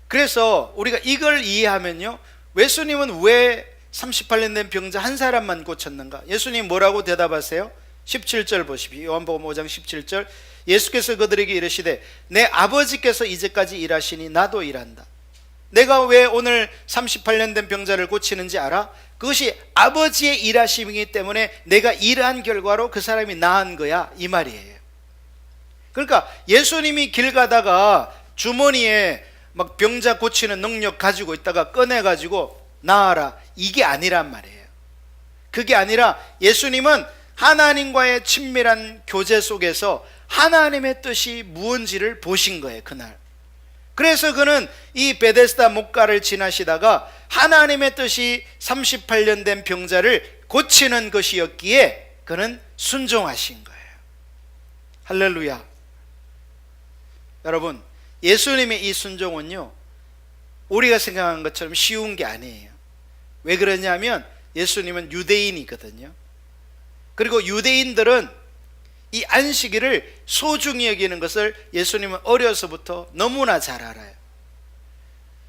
S1: 그래서 우리가 이걸 이해하면요, 예수님은 왜 38년 된 병자 한 사람만 고쳤는가? 예수님 뭐라고 대답하세요? 17절 보십시오. 요한복음 5장 17절. 예수께서 그들에게 이르시되 내 아버지께서 이제까지 일하시니 나도 일한다. 내가 왜 오늘 38년 된 병자를 고치는지 알아? 그것이 아버지의 일하심이기 때문에 내가 일한 결과로 그 사람이 나은 거야, 이 말이에요. 그러니까 예수님이 길 가다가 주머니에 막 병자 고치는 능력 가지고 있다가 꺼내가지고 나아라, 이게 아니란 말이에요. 그게 아니라 예수님은 하나님과의 친밀한 교제 속에서 하나님의 뜻이 무언지를 보신 거예요, 그날. 그래서 그는 이 베데스다 목가를 지나시다가 하나님의 뜻이 38년 된 병자를 고치는 것이었기에 그는 순종하신 거예요. 할렐루야. 여러분, 예수님의 이 순종은요, 우리가 생각한 것처럼 쉬운 게 아니에요. 왜 그러냐면 예수님은 유대인이거든요. 그리고 유대인들은 이 안식일을 소중히 여기는 것을 예수님은 어려서부터 너무나 잘 알아요.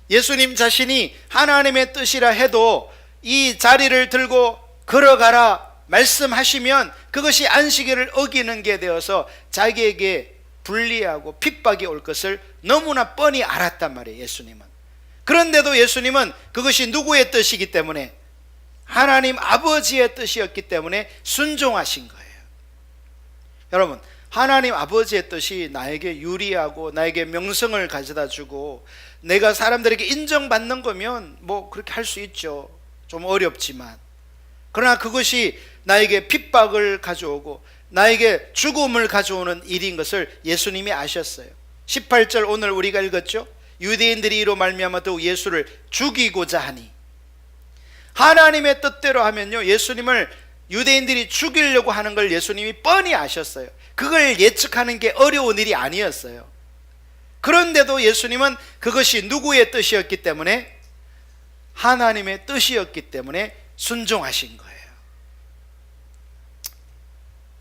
S1: 예수님 자신이 하나님의 뜻이라 해도 이 자리를 들고 걸어가라 말씀하시면 그것이 안식일을 어기는 게 되어서 자기에게 불리하고 핍박이 올 것을 너무나 뻔히 알았단 말이에요, 예수님은. 그런데도 예수님은 그것이 누구의 뜻이기 때문에, 하나님 아버지의 뜻이었기 때문에 순종하신 거예요. 여러분, 하나님 아버지의 뜻이 나에게 유리하고 나에게 명성을 가져다 주고 내가 사람들에게 인정받는 거면 뭐 그렇게 할 수 있죠. 좀 어렵지만. 그러나 그것이 나에게 핍박을 가져오고 나에게 죽음을 가져오는 일인 것을 예수님이 아셨어요. 18절 오늘 우리가 읽었죠. 유대인들이 이로 말미암아 더욱 예수를 죽이고자 하니. 하나님의 뜻대로 하면요, 예수님을 유대인들이 죽이려고 하는 걸 예수님이 뻔히 아셨어요. 그걸 예측하는 게 어려운 일이 아니었어요. 그런데도 예수님은 그것이 누구의 뜻이었기 때문에, 하나님의 뜻이었기 때문에 순종하신 거예요.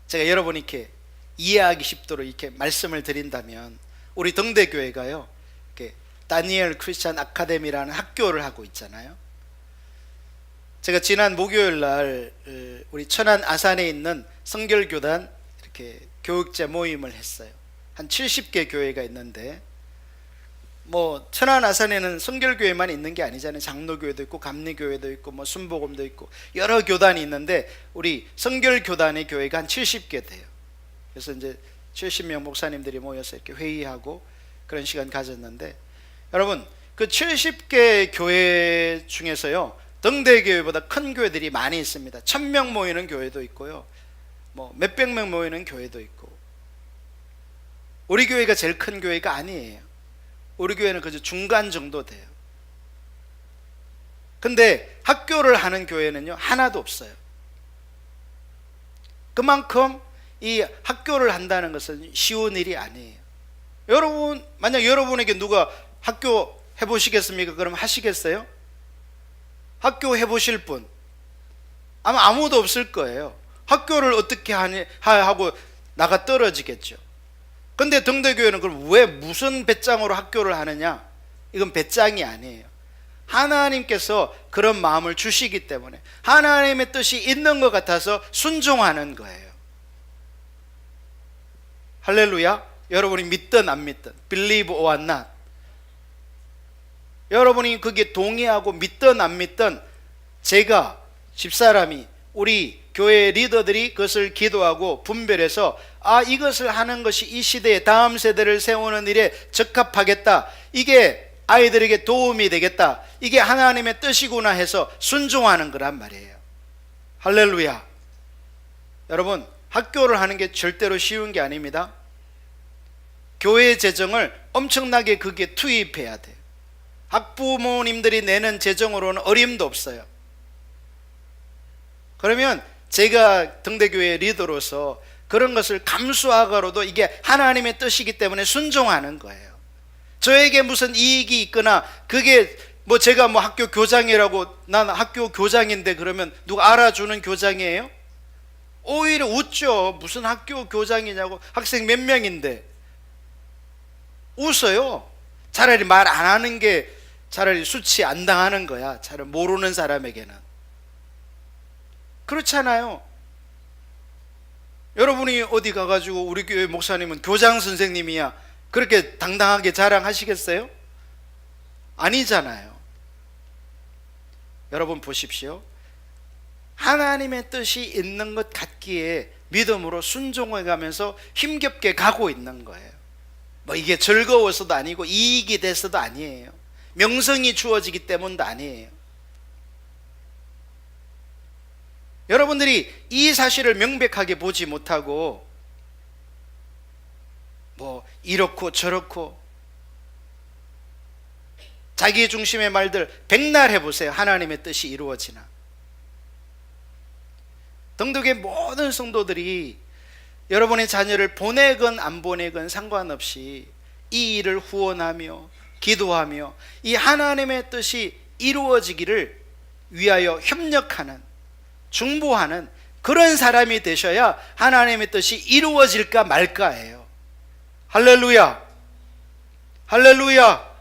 S1: 제가 여러분께 이해하기 쉽도록 이렇게 말씀을 드린다면, 우리 등대교회가요, 이렇게 다니엘 크리스찬 아카데미라는 학교를 하고 있잖아요. 제가 지난 목요일 날 우리 천안 아산에 있는 성결교단 이렇게 교육자 모임을 했어요. 한 70개 교회가 있는데, 뭐 천안 아산에는 성결교회만 있는 게 아니잖아요. 장로교회도 있고 감리교회도 있고 뭐 순복음도 있고 여러 교단이 있는데, 우리 성결교단의 교회가 한 70개 돼요. 그래서 이제 70명 목사님들이 모여서 이렇게 회의하고 그런 시간 가졌는데, 여러분, 그 70개 교회 중에서요, 등대교회보다 큰 교회들이 많이 있습니다. 1000명 모이는 교회도 있고요, 뭐 몇백 명 모이는 교회도 있고. 우리 교회가 제일 큰 교회가 아니에요. 우리 교회는 그저 중간 정도 돼요. 근데 학교를 하는 교회는요, 하나도 없어요. 그만큼 이 학교를 한다는 것은 쉬운 일이 아니에요. 여러분, 만약 여러분에게 누가 학교 해보시겠습니까? 그럼 하시겠어요? 학교 해보실 분 아마 아무도 없을 거예요. 학교를 어떻게 하니 하고 나가 떨어지겠죠. 근데 등대교회는 그럼 왜 무슨 배짱으로 학교를 하느냐? 이건 배짱이 아니에요. 하나님께서 그런 마음을 주시기 때문에, 하나님의 뜻이 있는 것 같아서 순종하는 거예요. 할렐루야. 여러분이 믿든 안 믿든, believe or not, 여러분이 그게 동의하고 믿든 안 믿든, 제가 집사람이, 우리 교회 리더들이 그것을 기도하고 분별해서 이것을 하는 것이 이 시대의 다음 세대를 세우는 일에 적합하겠다, 이게 아이들에게 도움이 되겠다, 이게 하나님의 뜻이구나 해서 순종하는 거란 말이에요. 할렐루야. 여러분, 학교를 하는 게 절대로 쉬운 게 아닙니다. 교회 재정을 엄청나게 그게 투입해야 돼요. 학부모님들이 내는 재정으로는 어림도 없어요. 그러면 제가 등대교회 리더로서 그런 것을 감수하고로도 이게 하나님의 뜻이기 때문에 순종하는 거예요. 저에게 무슨 이익이 있거나, 그게 뭐 제가 뭐 학교 교장이라고, 난 학교 교장인데 그러면 누가 알아주는 교장이에요? 오히려 웃죠. 무슨 학교 교장이냐고, 학생 몇 명인데. 웃어요. 차라리 말 안 하는 게 차라리 수치 안 당하는 거야, 차라리 모르는 사람에게는. 그렇잖아요. 여러분이 어디 가가지고 우리 교회 목사님은 교장 선생님이야, 그렇게 당당하게 자랑하시겠어요? 아니잖아요. 여러분 보십시오. 하나님의 뜻이 있는 것 같기에 믿음으로 순종해 가면서 힘겹게 가고 있는 거예요. 뭐 이게 즐거워서도 아니고 이익이 돼서도 아니에요. 명성이 주어지기 때문도 아니에요. 여러분들이 이 사실을 명백하게 보지 못하고 뭐 이렇고 저렇고 자기 중심의 말들 백날 해보세요. 하나님의 뜻이 이루어지나. 등덕의 모든 성도들이 여러분의 자녀를 보내건 안 보내건 상관없이 이 일을 후원하며 기도하며 이 하나님의 뜻이 이루어지기를 위하여 협력하는, 중보하는 그런 사람이 되셔야 하나님의 뜻이 이루어질까 말까예요. 할렐루야. 할렐루야.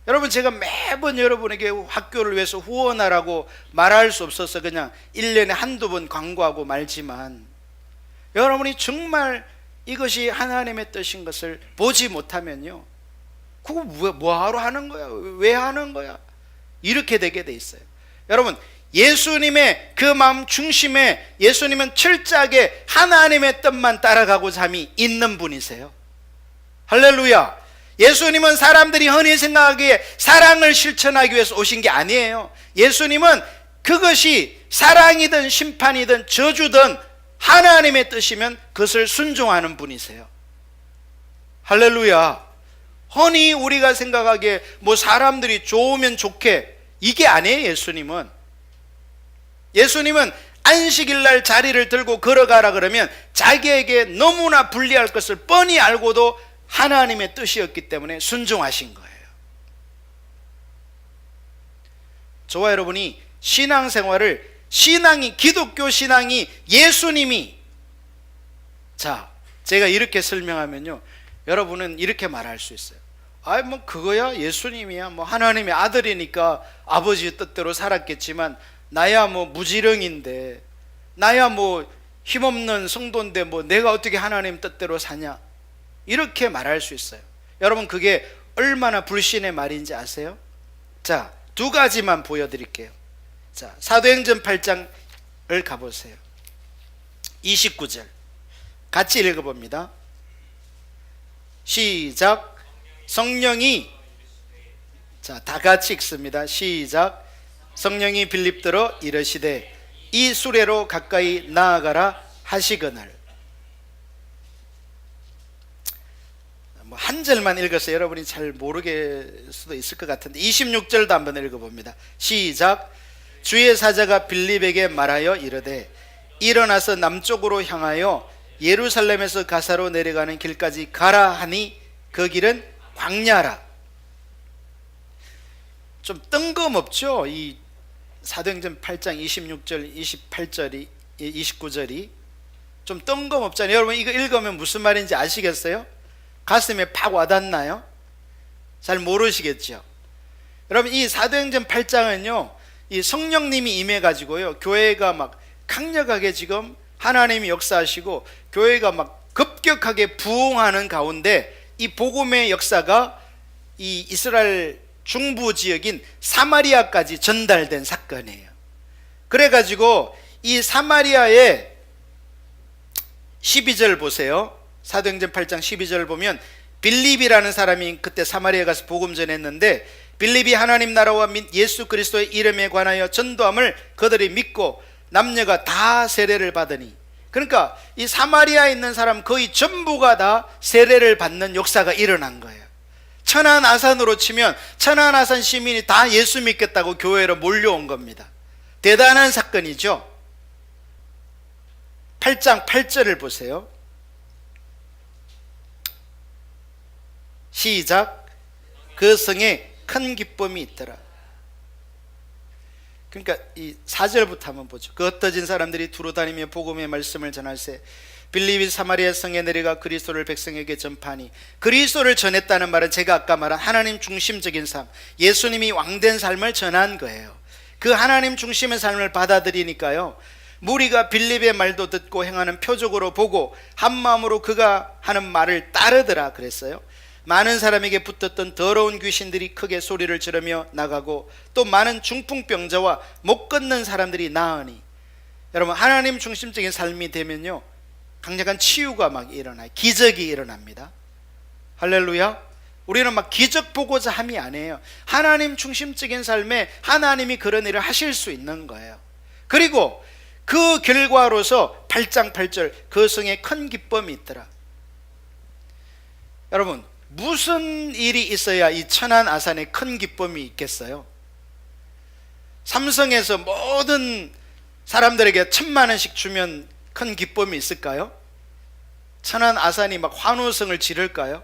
S1: 여러분, 제가 매번 여러분에게 학교를 위해서 후원하라고 말할 수 없어서 그냥 1년에 한두 번 광고하고 말지만, 여러분이 정말 이것이 하나님의 뜻인 것을 보지 못하면요, 그거 뭐하러 하는 거야? 왜 하는 거야? 이렇게 되게 돼 있어요. 여러분, 예수님의 그 마음 중심에 예수님은 철저하게 하나님의 뜻만 따라가고 잠이 있는 분이세요. 할렐루야. 예수님은 사람들이 흔히 생각하기에 사랑을 실천하기 위해서 오신 게 아니에요. 예수님은 그것이 사랑이든 심판이든 저주든 하나님의 뜻이면 그것을 순종하는 분이세요. 할렐루야. 흔히 우리가 생각하기에 뭐 사람들이 좋으면 좋게, 이게 아니에요. 예수님은 안식일날 자리를 들고 걸어가라 그러면 자기에게 너무나 불리할 것을 뻔히 알고도 하나님의 뜻이었기 때문에 순종하신 거예요. 저와 여러분이 신앙생활을, 기독교 신앙이 예수님이, 자, 제가 이렇게 설명하면요, 여러분은 이렇게 말할 수 있어요. 뭐 그거야 예수님이야, 뭐 하나님의 아들이니까 아버지의 뜻대로 살았겠지만 나야 뭐 무지렁인데, 나야 뭐 힘없는 성도인데 뭐 내가 어떻게 하나님 뜻대로 사냐, 이렇게 말할 수 있어요. 여러분, 그게 얼마나 불신의 말인지 아세요? 자, 두 가지만 보여드릴게요. 자, 사도행전 8장을 가보세요. 29절 같이 읽어봅니다. 시작. 성령이, 자, 다 같이 읽습니다. 시작. 성령이 빌립더러 이르시되 이 수레로 가까이 나아가라 하시거늘. 한 절만 읽어서 여러분이 잘 모르게 수도 있을 것 같은데 26절도 한번 읽어봅니다. 시작. 주의 사자가 빌립에게 말하여 이르되 일어나서 남쪽으로 향하여 예루살렘에서 가사로 내려가는 길까지 가라 하니 그 길은 광야라. 좀 뜬금없죠? 이 사도행전 8장 26절 28절이 29절이 좀 뜬금없잖아요. 여러분, 이거 읽으면 무슨 말인지 아시겠어요? 가슴에 팍 와닿나요? 잘 모르시겠죠? 여러분, 이 사도행전 8장은요 이 성령님이 임해가지고요 교회가 막 강력하게 지금 하나님이 역사하시고 교회가 막 급격하게 부흥하는 가운데 이 복음의 역사가 이 이스라엘 중부 지역인 사마리아까지 전달된 사건이에요. 그래가지고 이 사마리아의 12절 보세요. 사도행전 8장 12절 보면 빌립이라는 사람이 그때 사마리아 가서 복음 전했는데, 빌립이 하나님 나라와 예수 그리스도의 이름에 관하여 전도함을 그들이 믿고 남녀가 다 세례를 받으니, 그러니까 이 사마리아에 있는 사람 거의 전부가 다 세례를 받는 역사가 일어난 거예요. 천안아산으로 치면 천안아산 시민이 다 예수 믿겠다고 교회로 몰려온 겁니다. 대단한 사건이죠. 8장 8절을 보세요. 시작. 그 성에 큰 기쁨이 있더라. 그러니까 이 4절부터 한번 보죠. 그 흩어진 사람들이 두루 다니며 복음의 말씀을 전할세 빌립이 사마리아 성에 내려가 그리스도를 백성에게 전파하니, 그리스도를 전했다는 말은 제가 아까 말한 하나님 중심적인 삶, 예수님이 왕된 삶을 전한 거예요. 그 하나님 중심의 삶을 받아들이니까요, 무리가 빌립의 말도 듣고 행하는 표적으로 보고 한 마음으로 그가 하는 말을 따르더라 그랬어요. 많은 사람에게 붙었던 더러운 귀신들이 크게 소리를 지르며 나가고 또 많은 중풍병자와 못 걷는 사람들이 나으니, 여러분 하나님 중심적인 삶이 되면요 강력한 치유가 막 일어나요. 기적이 일어납니다. 할렐루야. 우리는 막 기적 보고자 함이 아니에요. 하나님 중심적인 삶에 하나님이 그런 일을 하실 수 있는 거예요. 그리고 그 결과로서 8장 8절 그 성에 큰 기쁨이 있더라. 여러분 무슨 일이 있어야 이 천안아산에 큰 기쁨이 있겠어요? 삼성에서 모든 사람들에게 1,000만 원씩 주면 큰 기쁨이 있을까요? 천안아산이 막 환호성을 지를까요?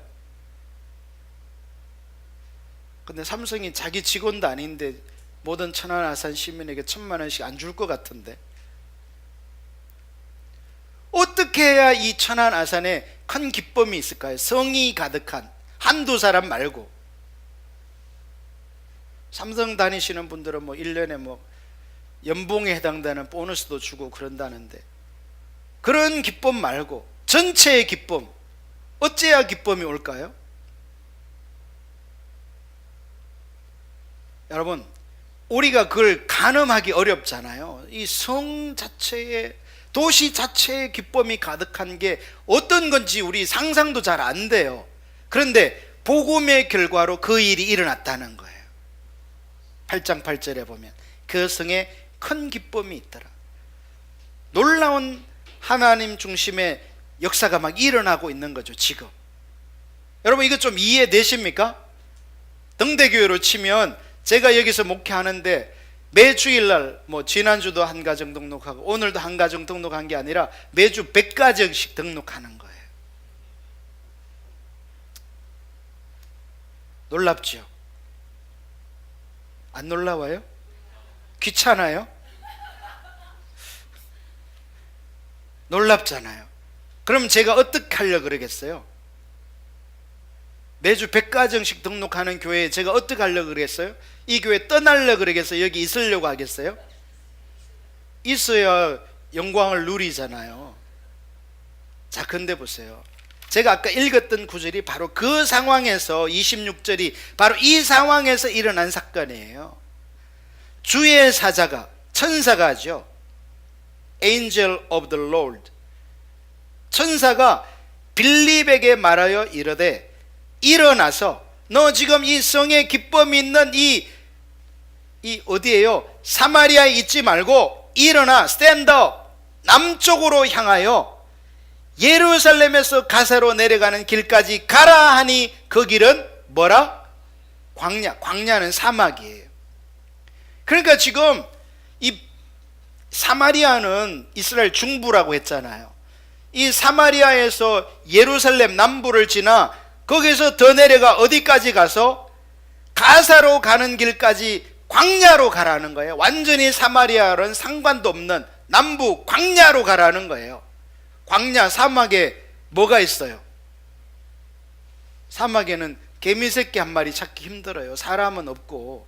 S1: 근데 삼성이 자기 직원도 아닌데 모든 천안아산 시민에게 1,000만 원씩 안 줄 것 같은데, 어떻게 해야 이 천안아산에 큰 기쁨이 있을까요? 성이 가득한 한두 사람 말고. 삼성 다니시는 분들은 뭐 1년에 뭐 연봉에 해당되는 보너스도 주고 그런다는데, 그런 기쁨 말고 전체의 기쁨, 어째야 기쁨이 올까요? 여러분 우리가 그걸 가늠하기 어렵잖아요. 이 성 자체의, 도시 자체의 기쁨이 가득한 게 어떤 건지 우리 상상도 잘 안 돼요. 그런데 복음의 결과로 그 일이 일어났다는 거예요. 8장 8절에 보면 그 성에 큰 기쁨이 있더라. 놀라운 하나님 중심의 역사가 막 일어나고 있는 거죠 지금. 여러분 이거 좀 이해되십니까? 등대교회로 치면 제가 여기서 목회하는데 매주일날 뭐 지난주도 한 가정 등록하고 오늘도 한 가정 등록한 게 아니라 매주 100가정씩 등록하는 거예요. 놀랍죠? 안 놀라워요? 귀찮아요? 놀랍잖아요. 그럼 제가 어떻게 하려고 그러겠어요? 매주 100가정씩 등록하는 교회에 제가 어떻게 하려고 그랬어요? 이 교회 떠나려고 그러겠어요? 여기 있으려고 하겠어요? 있어야 영광을 누리잖아요. 자, 근데 보세요. 제가 아까 읽었던 구절이 바로 그 상황에서 26절이 바로 이 상황에서 일어난 사건이에요. 주의 사자가, 천사가죠, Angel of the Lord, 천사가 빌립에게 말하여 이르되 일어나서 너 지금 이 성에 기쁨이 있는 이 어디에요? 사마리아에 있지 말고 일어나, 스탠드업, 남쪽으로 향하여 예루살렘에서 가사로 내려가는 길까지 가라 하니 그 길은 뭐라? 광야. 광야는 사막이에요. 그러니까 지금 이 사마리아는 이스라엘 중부라고 했잖아요. 이 사마리아에서 예루살렘 남부를 지나 거기서 더 내려가 어디까지 가서 가사로 가는 길까지 광야로 가라는 거예요. 완전히 사마리아랑 상관도 없는 남부 광야로 가라는 거예요. 광야, 사막에 뭐가 있어요? 사막에는 개미새끼 한 마리 찾기 힘들어요. 사람은 없고.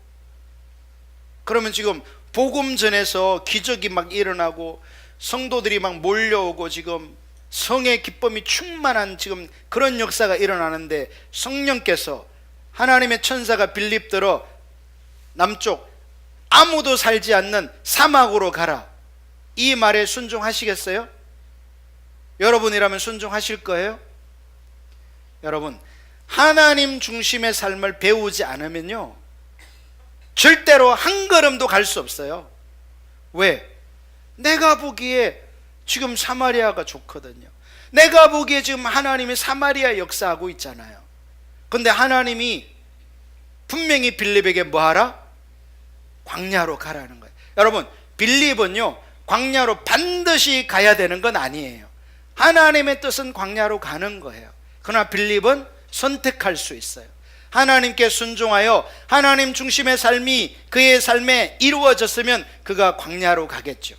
S1: 그러면 지금 복음 전에서 기적이 막 일어나고 성도들이 막 몰려오고 지금 성의 기쁨이 충만한 지금 그런 역사가 일어나는데 성령께서 하나님의 천사가 빌립들어 남쪽 아무도 살지 않는 사막으로 가라, 이 말에 순종하시겠어요? 여러분이라면 순종하실 거예요? 여러분, 하나님 중심의 삶을 배우지 않으면요 절대로 한 걸음도 갈 수 없어요. 왜? 내가 보기에 지금 사마리아가 좋거든요. 내가 보기에 지금 하나님이 사마리아 역사하고 있잖아요. 근데 하나님이 분명히 빌립에게 뭐 하라? 광야로 가라는 거예요. 여러분, 빌립은요 광야로 반드시 가야 되는 건 아니에요. 하나님의 뜻은 광야로 가는 거예요. 그러나 빌립은 선택할 수 있어요. 하나님께 순종하여 하나님 중심의 삶이 그의 삶에 이루어졌으면 그가 광야로 가겠죠.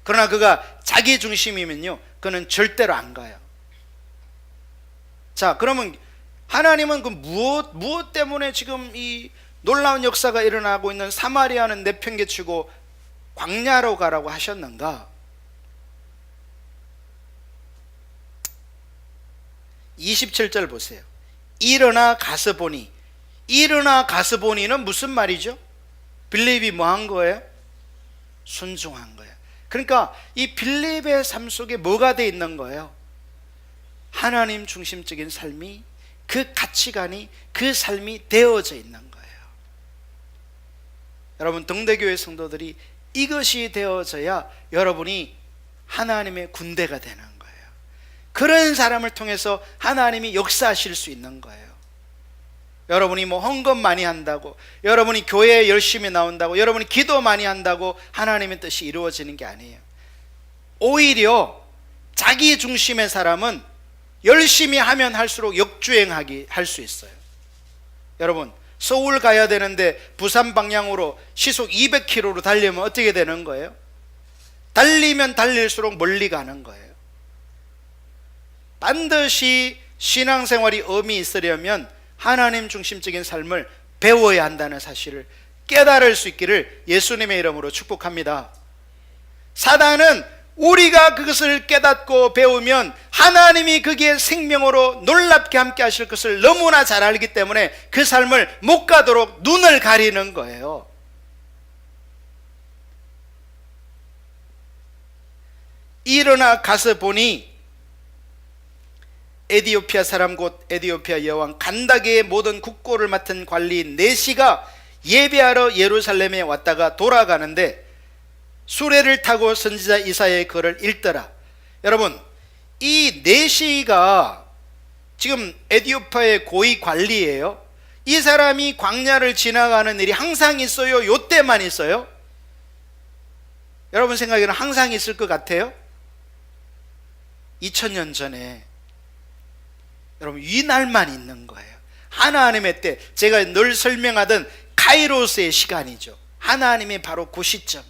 S1: 그러나 그가 자기 중심이면요 그는 절대로 안 가요. 자, 그러면 하나님은 그 무엇 때문에 지금 이 놀라운 역사가 일어나고 있는 사마리아는 내팽개치고 광야로 가라고 하셨는가? 27절 보세요. 일어나 가서 보니. 일어나 가서 보니는 무슨 말이죠? 빌립이 뭐 한 거예요? 순종한 거예요. 그러니까 이 빌립의 삶 속에 뭐가 돼 있는 거예요? 하나님 중심적인 삶이, 그 가치관이, 그 삶이 되어져 있는 거예요. 여러분, 등대교회 성도들이 이것이 되어져야 여러분이 하나님의 군대가 되는 거예요. 그런 사람을 통해서 하나님이 역사하실 수 있는 거예요. 여러분이 뭐 헌금 많이 한다고, 여러분이 교회에 열심히 나온다고, 여러분이 기도 많이 한다고 하나님의 뜻이 이루어지는 게 아니에요. 오히려 자기 중심의 사람은 열심히 하면 할수록 역주행하기 할 수 있어요. 여러분, 서울 가야 되는데 부산 방향으로 시속 200km로 달리면 어떻게 되는 거예요? 달리면 달릴수록 멀리 가는 거예요. 반드시 신앙생활이 의미 있으려면 하나님 중심적인 삶을 배워야 한다는 사실을 깨달을 수 있기를 예수님의 이름으로 축복합니다. 사단은 우리가 그것을 깨닫고 배우면 하나님이 거기에 생명으로 놀랍게 함께 하실 것을 너무나 잘 알기 때문에 그 삶을 못 가도록 눈을 가리는 거예요. 일어나 가서 보니 에디오피아 사람 곧 에디오피아 여왕 간다게의 모든 국고를 맡은 관리인 네시가 예배하러 예루살렘에 왔다가 돌아가는데 수레를 타고 선지자 이사야의 글을 읽더라. 여러분, 이 네시가 지금 에디오피아의 고위 관리예요. 이 사람이 광야를 지나가는 일이 항상 있어요? 요때만 있어요? 여러분 생각에는 항상 있을 것 같아요? 2000년 전에 여러분 이 날만 있는 거예요. 하나님의 때, 제가 늘 설명하던 카이로스의 시간이죠. 하나님이 바로 그 시점.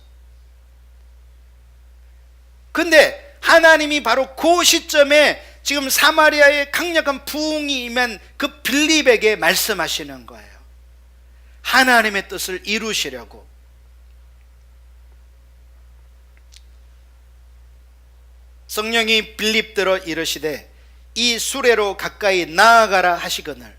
S1: 근데 하나님이 바로 그 시점에 지금 사마리아의 강력한 부흥이 임한 그 빌립에게 말씀하시는 거예요. 하나님의 뜻을 이루시려고. 성령이 빌립들어 이르시되 이 수레로 가까이 나아가라 하시거늘.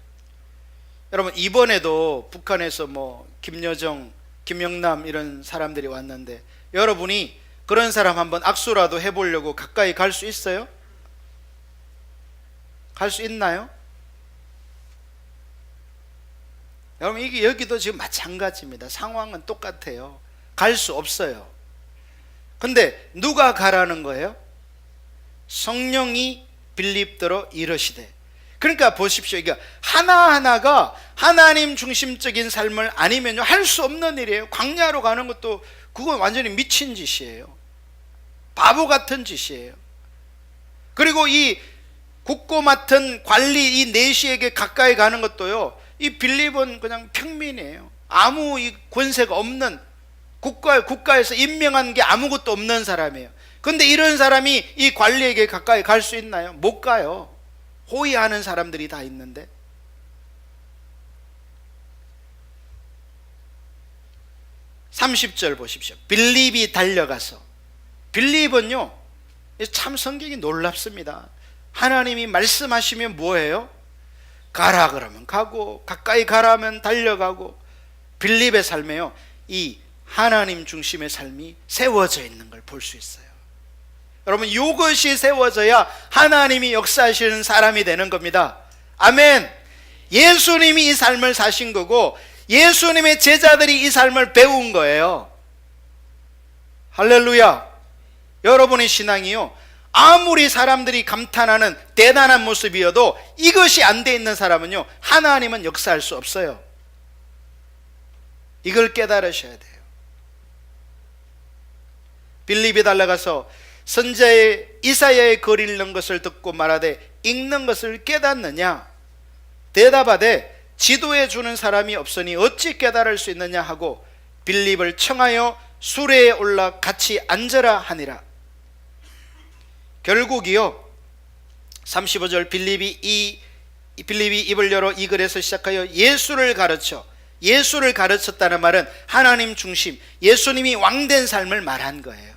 S1: 여러분, 이번에도 북한에서 뭐 김여정, 김영남 이런 사람들이 왔는데 여러분이 그런 사람 한번 악수라도 해보려고 가까이 갈 수 있어요? 갈 수 있나요? 여러분, 이게 여기도 지금 마찬가지입니다. 상황은 똑같아요. 갈 수 없어요. 근데 누가 가라는 거예요? 성령이 빌립들어 이르시되. 그러니까 보십시오. 이게 하나하나가 하나님 중심적인 삶을 아니면요 할 수 없는 일이에요. 광야로 가는 것도 그건 완전히 미친 짓이에요. 바보 같은 짓이에요. 그리고 이 국고 맡은 관리 이 네시에게 가까이 가는 것도요, 이 빌립은 그냥 평민이에요. 아무 이 권세가 없는, 국가에서 임명한 게 아무것도 없는 사람이에요. 근데 이런 사람이 이 관리에게 가까이 갈 수 있나요? 못 가요. 호위하는 사람들이 다 있는데. (30절) 보십시오. 빌립이 달려가서. 빌립은요 참 성경이 놀랍습니다. 하나님이 말씀하시면 뭐예요? 가라 그러면 가고, 가까이 가라 하면 달려가고. 빌립의 삶에요, 이 하나님 중심의 삶이 세워져 있는 걸 볼 수 있어요. 여러분, 이것이 세워져야 하나님이 역사하시는 사람이 되는 겁니다. 아멘. 예수님이 이 삶을 사신 거고, 예수님의 제자들이 이 삶을 배운 거예요. 할렐루야. 여러분의 신앙이요, 아무리 사람들이 감탄하는 대단한 모습이어도 이것이 안 돼 있는 사람은요, 하나님은 역사할 수 없어요. 이걸 깨달으셔야 돼요. 빌립이 달려가서 선지자의 이사야의 글 읽는 것을 듣고 말하되 읽는 것을 깨닫느냐? 대답하되 지도해 주는 사람이 없으니 어찌 깨달을 수 있느냐 하고 빌립을 청하여 수레에 올라 같이 앉으라 하니라. 결국이요, 35절 빌립이 입을 열어 이 글에서 시작하여 예수를 가르쳤다는 말은 하나님 중심, 예수님이 왕된 삶을 말한 거예요.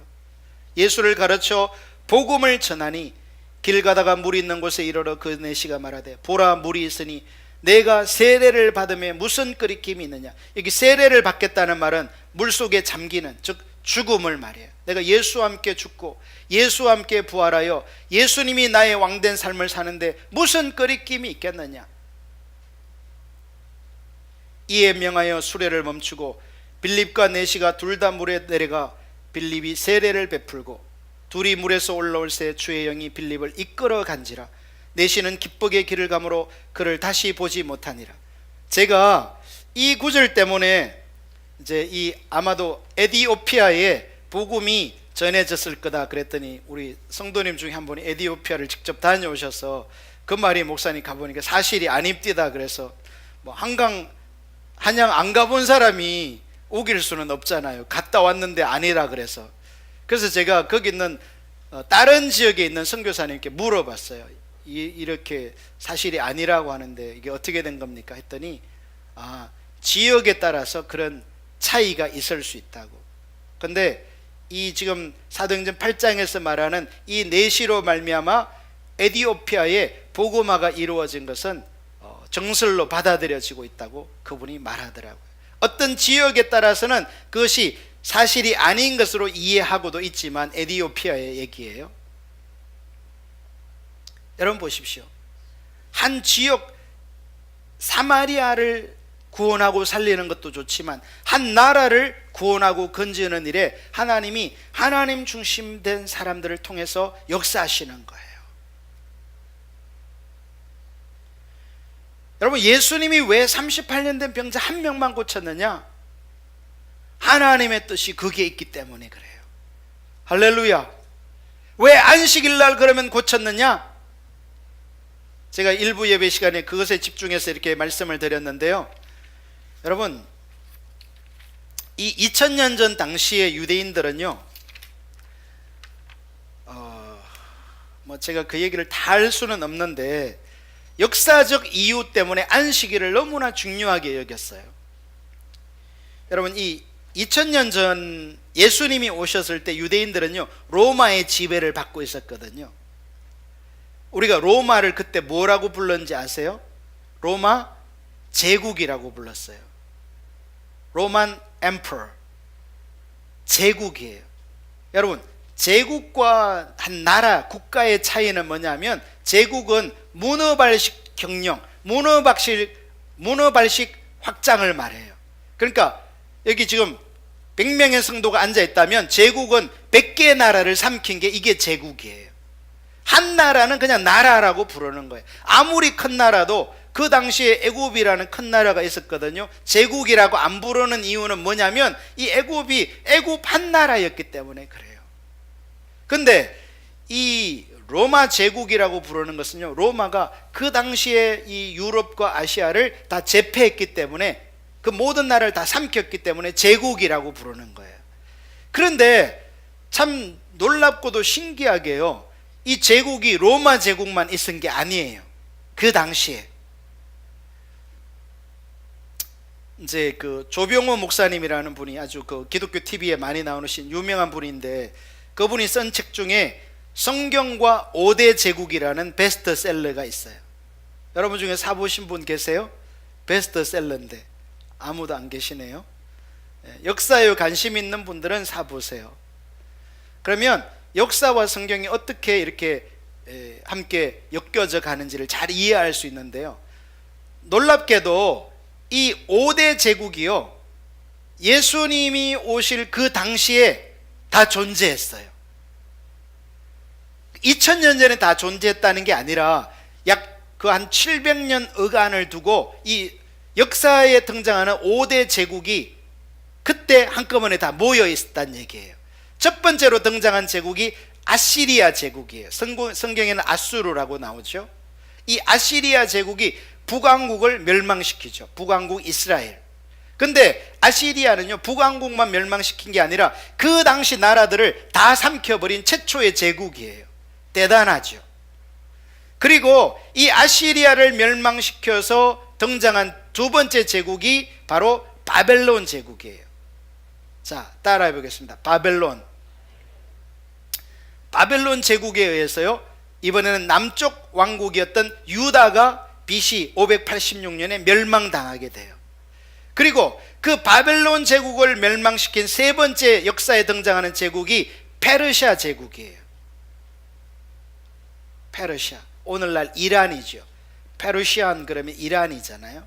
S1: 예수를 가르쳐 복음을 전하니 길 가다가 물이 있는 곳에 이르러 그 내시가 말하되 보라 물이 있으니 내가 세례를 받음에 무슨 끓이김이 있느냐. 여기 세례를 받겠다는 말은 물속에 잠기는, 즉 죽음을 말해요. 내가 예수와 함께 죽고 예수와 함께 부활하여 예수님이 나의 왕된 삶을 사는데 무슨 끓이김이 있겠느냐. 이에 명하여 수레를 멈추고 빌립과 내시가 둘 다 물에 내려가 빌립이 세례를 베풀고 둘이 물에서 올라올 새 주의 영이 빌립을 이끌어 간지라. 내시는 기쁘게 길을 가므로 그를 다시 보지 못하니라. 제가 이 구절 때문에 이제 이 아마도 에디오피아에 복음이 전해졌을 거다 그랬더니 우리 성도님 중에 한 분이 에디오피아를 직접 다녀오셔서 그 말이 목사님 가보니까 사실이 아닙디다. 그래서 뭐 한양 안 가본 사람이 오길 수는 없잖아요. 갔다 왔는데 아니라 그래서 제가 거기 있는 다른 지역에 있는 선교사님께 물어봤어요. 이렇게 사실이 아니라고 하는데 이게 어떻게 된 겁니까? 했더니 지역에 따라서 그런 차이가 있을 수 있다고. 근데 이 지금 사도행전 8장에서 말하는 이 내시로 말미암아 에디오피아에 복음화가 이루어진 것은 정설로 받아들여지고 있다고 그분이 말하더라고요. 어떤 지역에 따라서는 그것이 사실이 아닌 것으로 이해하고도 있지만 에디오피아의 얘기예요. 여러분 보십시오. 한 지역 사마리아를 구원하고 살리는 것도 좋지만 한 나라를 구원하고 건지는 일에 하나님이 하나님 중심된 사람들을 통해서 역사하시는 거예요. 여러분, 예수님이 왜 38년 된 병자 한 명만 고쳤느냐? 하나님의 뜻이 거기에 있기 때문에 그래요. 할렐루야. 왜 안식일 날 그러면 고쳤느냐? 제가 일부 예배 시간에 그것에 집중해서 이렇게 말씀을 드렸는데요. 여러분, 이 2000년 전 당시의 유대인들은요, 제가 그 얘기를 다 할 수는 없는데 역사적 이유 때문에 안식일을 너무나 중요하게 여겼어요. 여러분, 이 2000년 전 예수님이 오셨을 때 유대인들은요 로마의 지배를 받고 있었거든요. 우리가 로마를 그때 뭐라고 불렀는지 아세요? 로마 제국이라고 불렀어요. 로만 엠퍼러, 제국이에요. 여러분, 제국과 한 나라, 국가의 차이는 뭐냐면 제국은 문어발식 경영, 문어발식 확장을 말해요. 그러니까 여기 지금 100명의 성도가 앉아있다면 제국은 100개의 나라를 삼킨 게 이게 제국이에요. 한 나라는 그냥 나라라고 부르는 거예요. 아무리 큰 나라도 그 당시에 애굽이라는 큰 나라가 있었거든요. 제국이라고 안 부르는 이유는 뭐냐면 이 애굽이 애굽 한 나라였기 때문에 그래요. 근데 이 로마 제국이라고 부르는 것은요, 로마가 그 당시에 이 유럽과 아시아를 다 제패했기 때문에 그 모든 나라를 다 삼켰기 때문에 제국이라고 부르는 거예요. 그런데 참 놀랍고도 신기하게요, 이 제국이 로마 제국만 있은 게 아니에요. 그 당시에 이제 그 조병호 목사님이라는 분이 아주 그 기독교 TV에 많이 나오신 유명한 분인데 그분이 쓴 책 중에 성경과 5대 제국이라는 베스트셀러가 있어요. 여러분 중에 사보신 분 계세요? 베스트셀러인데 아무도 안 계시네요. 역사에 관심 있는 분들은 사보세요. 그러면 역사와 성경이 어떻게 이렇게 함께 엮여져 가는지를 잘 이해할 수 있는데요, 놀랍게도 이 5대 제국이요, 예수님이 오실 그 당시에 다 존재했어요. 2000년 전에 다 존재했다는 게 아니라 약 그 한 700년 어간을 두고 이 역사에 등장하는 5대 제국이 그때 한꺼번에 다 모여 있었다는 얘기예요. 첫 번째로 등장한 제국이 아시리아 제국이에요. 성경에는 아수르라고 나오죠. 이 아시리아 제국이 북왕국을 멸망시키죠. 북왕국 이스라엘. 근데 아시리아는요, 북왕국만 멸망시킨 게 아니라 그 당시 나라들을 다 삼켜버린 최초의 제국이에요. 대단하죠. 그리고 이 아시리아를 멸망시켜서 등장한 두 번째 제국이 바로 바벨론 제국이에요. 자, 따라해 보겠습니다. 바벨론 제국에 의해서요, 이번에는 남쪽 왕국이었던 유다가 BC 586년에 멸망당하게 돼요. 그리고 그 바벨론 제국을 멸망시킨 세 번째 역사에 등장하는 제국이 페르시아 제국이에요. 페르시아, 오늘날 이란이죠. 페르시안 그러면 이란이잖아요.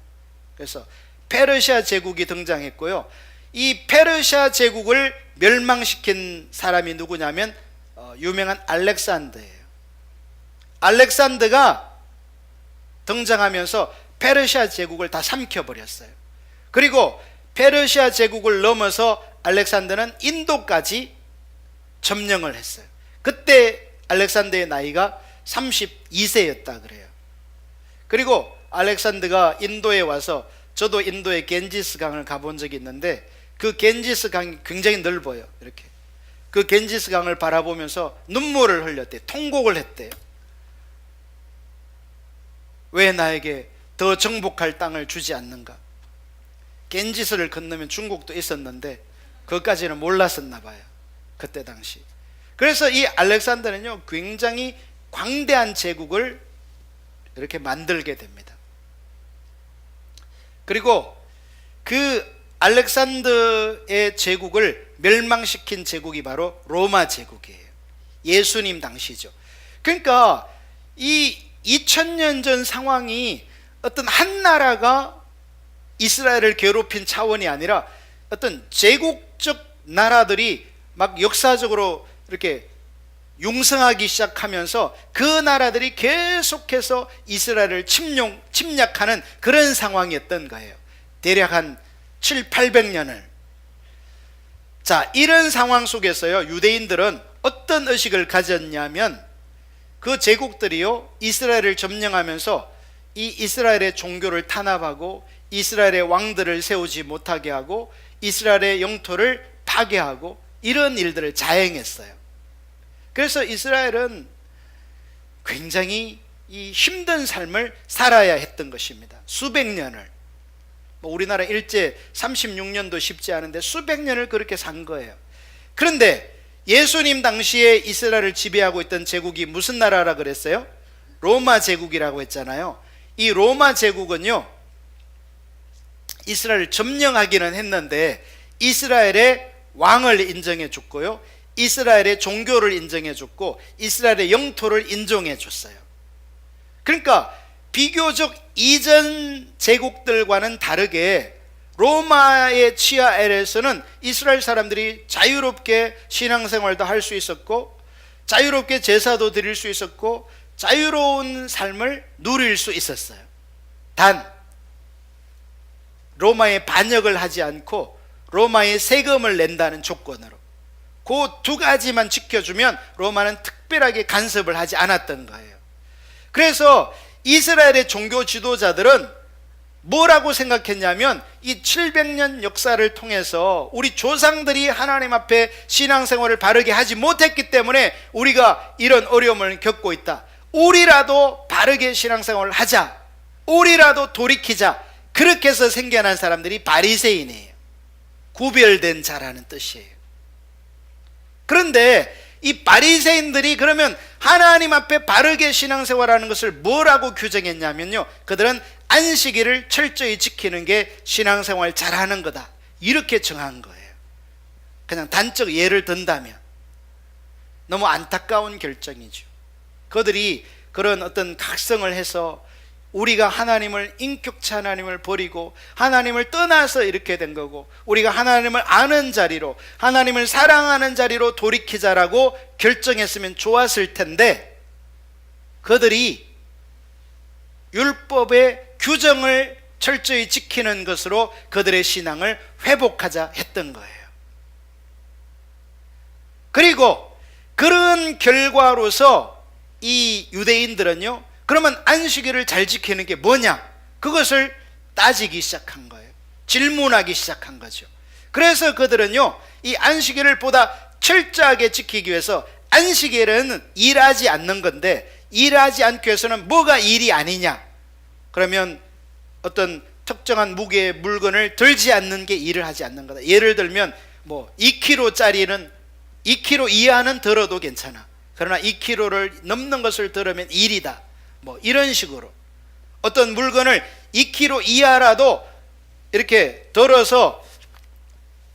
S1: 그래서 페르시아 제국이 등장했고요, 이 페르시아 제국을 멸망시킨 사람이 누구냐면 유명한 알렉산더예요. 알렉산더가 등장하면서 페르시아 제국을 다 삼켜버렸어요. 그리고 페르시아 제국을 넘어서 알렉산더는 인도까지 점령을 했어요. 그때 알렉산더의 나이가 32세였다 그래요. 그리고 알렉산더가 인도에 와서, 저도 인도의 겐지스 강을 가본 적이 있는데 그 겐지스 강이 굉장히 넓어요. 이렇게 그 겐지스 강을 바라보면서 눈물을 흘렸대요. 통곡을 했대요. 왜 나에게 더 정복할 땅을 주지 않는가? 겐지스를 건너면 중국도 있었는데 그것까지는 몰랐었나 봐요, 그때 당시. 그래서 이 알렉산더는요, 굉장히 광대한 제국을 이렇게 만들게 됩니다. 그리고 그 알렉산더의 제국을 멸망시킨 제국이 바로 로마 제국이에요. 예수님 당시죠. 그러니까 이 2000년 전 상황이 어떤 한 나라가 이스라엘을 괴롭힌 차원이 아니라 어떤 제국적 나라들이 막 역사적으로 이렇게 융성하기 시작하면서 그 나라들이 계속해서 이스라엘을 침략하는 그런 상황이었던 거예요. 대략 한 700~800년을. 자, 이런 상황 속에서요, 유대인들은 어떤 의식을 가졌냐면, 그 제국들이요, 이스라엘을 점령하면서 이 이스라엘의 종교를 탄압하고 이스라엘의 왕들을 세우지 못하게 하고 이스라엘의 영토를 파괴하고 이런 일들을 자행했어요. 그래서 이스라엘은 굉장히 이 힘든 삶을 살아야 했던 것입니다. 수백 년을. 우리나라 일제 36년도 쉽지 않은데 수백 년을 그렇게 산 거예요. 그런데 예수님 당시에 이스라엘을 지배하고 있던 제국이 무슨 나라라 그랬어요? 로마 제국이라고 했잖아요. 이 로마 제국은요, 이스라엘을 점령하기는 했는데 이스라엘의 왕을 인정해 줬고요, 이스라엘의 종교를 인정해 줬고 이스라엘의 영토를 인정해 줬어요. 그러니까 비교적 이전 제국들과는 다르게 로마의 치하 아래에서는 이스라엘 사람들이 자유롭게 신앙생활도 할 수 있었고 자유롭게 제사도 드릴 수 있었고 자유로운 삶을 누릴 수 있었어요. 단 로마에 반역을 하지 않고 로마에 세금을 낸다는 조건으로, 그 두 가지만 지켜주면 로마는 특별하게 간섭을 하지 않았던 거예요. 그래서 이스라엘의 종교 지도자들은 뭐라고 생각했냐면, 이 700년 역사를 통해서 우리 조상들이 하나님 앞에 신앙생활을 바르게 하지 못했기 때문에 우리가 이런 어려움을 겪고 있다. 우리라도 바르게 신앙생활을 하자, 우리라도 돌이키자. 그렇게 해서 생겨난 사람들이 바리새인이에요. 구별된 자라는 뜻이에요. 그런데 이 바리새인들이 그러면 하나님 앞에 바르게 신앙생활하는 것을 뭐라고 규정했냐면요, 그들은 안식일을 철저히 지키는 게 신앙생활 잘하는 거다, 이렇게 정한 거예요. 그냥 단적 예를 든다면 너무 안타까운 결정이죠. 그들이 그런 어떤 각성을 해서 우리가 하나님을, 인격체 하나님을 버리고 하나님을 떠나서 이렇게 된 거고, 우리가 하나님을 아는 자리로, 하나님을 사랑하는 자리로 돌이키자라고 결정했으면 좋았을 텐데, 그들이 율법의 규정을 철저히 지키는 것으로 그들의 신앙을 회복하자 했던 거예요. 그리고 그런 결과로서 이 유대인들은요, 그러면 안식일을 잘 지키는 게 뭐냐, 그것을 따지기 시작한 거예요. 질문하기 시작한 거죠. 그래서 그들은요, 이 안식일을 보다 철저하게 지키기 위해서, 안식일은 일하지 않는 건데 일하지 않기 위해서는 뭐가 일이 아니냐, 그러면 어떤 특정한 무게의 물건을 들지 않는 게 일을 하지 않는 거다. 예를 들면 뭐 2kg짜리는 2kg 이하는 들어도 괜찮아, 그러나 2kg를 넘는 것을 들으면 일이다, 뭐 이런 식으로 어떤 물건을 2kg 이하라도 이렇게 들어서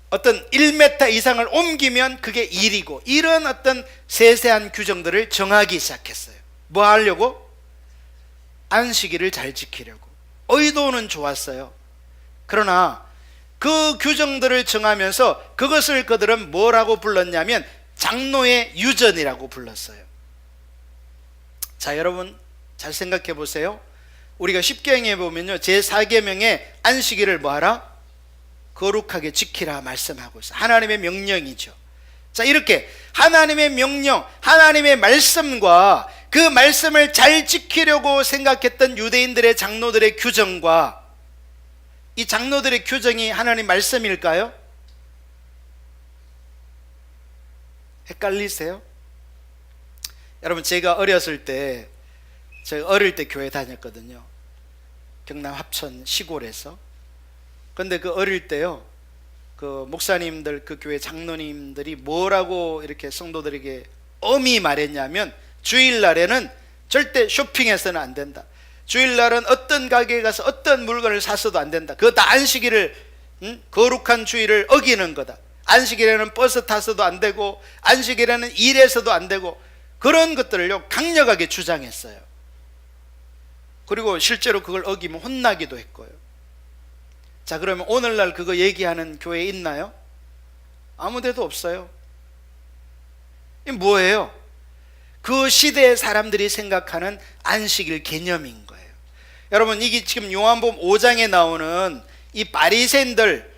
S1: 어떤 1m 이상을 옮기면 그게 일이고, 이런 어떤 세세한 규정들을 정하기 시작했어요. 뭐 하려고? 안식일을 잘 지키려고. 의도는 좋았어요. 그러나 그 규정들을 정하면서 그것을 그들은 뭐라고 불렀냐면 장로의 유전이라고 불렀어요. 자, 여러분 잘 생각해 보세요. 우리가 십계명에 보면요, 제4계명에 안식일을 뭐하라? 거룩하게 지키라 말씀하고 있어요. 하나님의 명령이죠. 자, 이렇게 하나님의 명령, 하나님의 말씀과 그 말씀을 잘 지키려고 생각했던 유대인들의 장로들의 규정과, 이 장로들의 규정이 하나님 말씀일까요? 헷갈리세요? 여러분, 제가 어렸을 때, 제가 어릴 때 교회 다녔거든요. 경남 합천 시골에서. 근데 그 어릴 때요, 그 목사님들, 그 교회 장로님들이 뭐라고 이렇게 성도들에게 엄히 말했냐면, 주일날에는 절대 쇼핑해서는 안 된다. 주일날은 어떤 가게에 가서 어떤 물건을 사서도 안 된다. 그거 다 안식일을, 거룩한 주일을 어기는 거다. 안식일에는 버스 타서도 안 되고, 안식일에는 일해서도 안 되고, 그런 것들을요 강력하게 주장했어요. 그리고 실제로 그걸 어기면 혼나기도 했고요. 자, 그러면 오늘날 그거 얘기하는 교회 있나요? 아무 데도 없어요. 이게 뭐예요? 그 시대의 사람들이 생각하는 안식일 개념인 거예요. 여러분, 이게 지금 요한복음 5장에 나오는 이 바리새인들,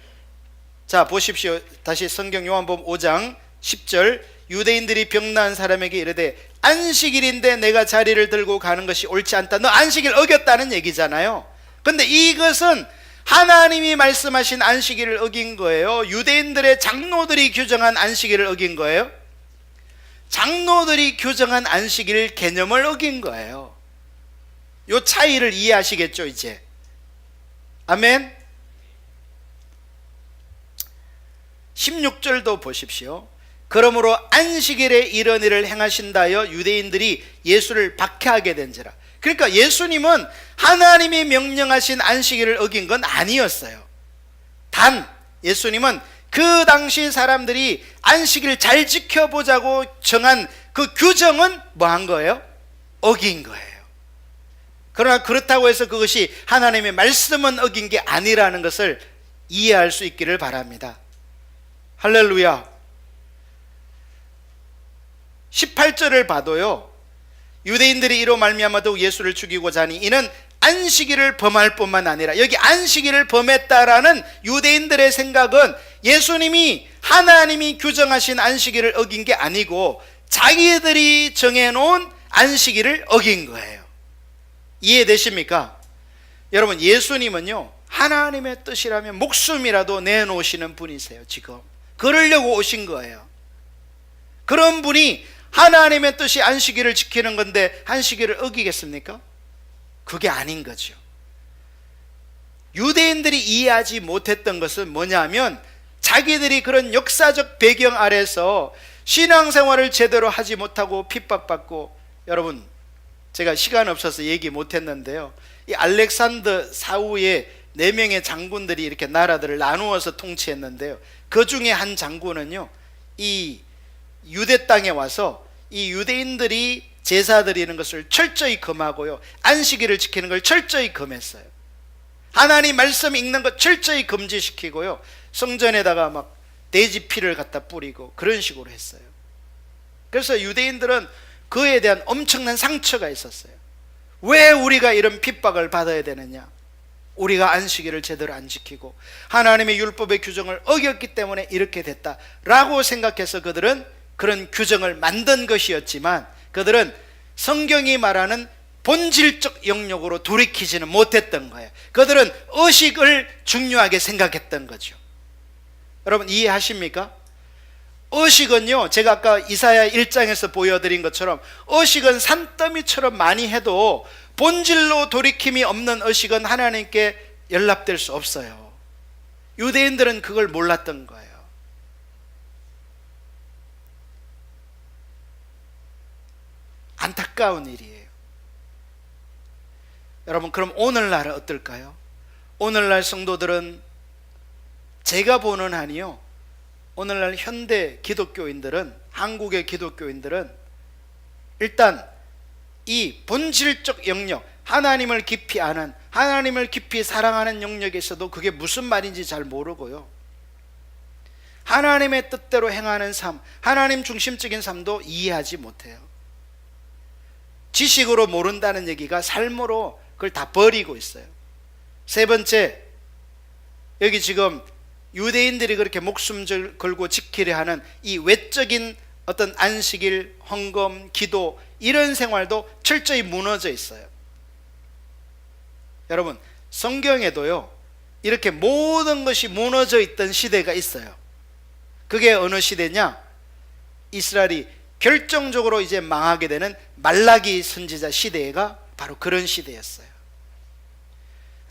S1: 자 보십시오. 다시 성경 요한복음 5장 10절, 유대인들이 병난 사람에게 이르되 안식일인데 내가 자리를 들고 가는 것이 옳지 않다. 너 안식일 어겼다는 얘기잖아요. 근데 이것은 하나님이 말씀하신 안식일을 어긴 거예요? 유대인들의 장로들이 규정한 안식일을 어긴 거예요? 장로들이 규정한 안식일 개념을 어긴 거예요. 이 차이를 이해하시겠죠, 이제? 아멘. 16절도 보십시오. 그러므로 안식일에 이런 일을 행하신다여 유대인들이 예수를 박해하게 된지라. 그러니까 예수님은 하나님이 명령하신 안식일을 어긴 건 아니었어요. 단 예수님은 그 당시 사람들이 안식일 잘 지켜보자고 정한 그 규정은 뭐 한 거예요? 어긴 거예요. 그러나 그렇다고 해서 그것이 하나님의 말씀은 어긴 게 아니라는 것을 이해할 수 있기를 바랍니다. 할렐루야. 18절을 봐도요, 유대인들이 이로 말미암아 더욱 예수를 죽이고자 하니 이는 안식일을 범할 뿐만 아니라, 여기 안식일을 범했다라는 유대인들의 생각은 예수님이 하나님이 규정하신 안식일을 어긴 게 아니고 자기들이 정해놓은 안식일을 어긴 거예요. 이해되십니까? 여러분, 예수님은요 하나님의 뜻이라면 목숨이라도 내놓으시는 분이세요. 지금 그러려고 오신 거예요. 그런 분이 하나님의 뜻이 안식일을 지키는 건데 안식일을 어기겠습니까? 그게 아닌 거죠. 유대인들이 이해하지 못했던 것은 뭐냐면, 자기들이 그런 역사적 배경 아래서 신앙생활을 제대로 하지 못하고 핍박받고, 여러분 제가 시간 없어서 얘기 못했는데요, 이 알렉산더 사후에 4명의 장군들이 이렇게 나라들을 나누어서 통치했는데요, 그 중에 한 장군은요, 이 유대 땅에 와서 이 유대인들이 제사 드리는 것을 철저히 금하고요, 안식일을 지키는 걸 철저히 금했어요. 하나님 말씀 읽는 것 철저히 금지시키고요, 성전에다가 막 돼지 피를 갖다 뿌리고 그런 식으로 했어요. 그래서 유대인들은 그에 대한 엄청난 상처가 있었어요. 왜 우리가 이런 핍박을 받아야 되느냐? 우리가 안식일을 제대로 안 지키고 하나님의 율법의 규정을 어겼기 때문에 이렇게 됐다라고 생각해서 그들은 그런 규정을 만든 것이었지만, 그들은 성경이 말하는 본질적 영역으로 돌이키지는 못했던 거예요. 그들은 의식을 중요하게 생각했던 거죠. 여러분 이해하십니까? 의식은요, 제가 아까 이사야 1장에서 보여드린 것처럼 의식은 산더미처럼 많이 해도 본질로 돌이킴이 없는 의식은 하나님께 연락될 수 없어요. 유대인들은 그걸 몰랐던 거예요. 안타까운 일이에요. 여러분, 그럼 오늘날은 어떨까요? 오늘날 성도들은, 제가 보는 한이요, 오늘날 현대 기독교인들은, 한국의 기독교인들은 일단 이 본질적 영역, 하나님을 깊이 아는, 하나님을 깊이 사랑하는 영역에서도 그게 무슨 말인지 잘 모르고요, 하나님의 뜻대로 행하는 삶, 하나님 중심적인 삶도 이해하지 못해요. 지식으로 모른다는 얘기가 삶으로 그걸 다 버리고 있어요. 세 번째, 여기 지금 유대인들이 그렇게 목숨 걸고 지키려 하는 이 외적인 어떤 안식일, 헌금, 기도, 이런 생활도 철저히 무너져 있어요. 여러분, 성경에도요, 이렇게 모든 것이 무너져 있던 시대가 있어요. 그게 어느 시대냐? 이스라엘이 결정적으로 이제 망하게 되는 말라기 선지자 시대가 바로 그런 시대였어요.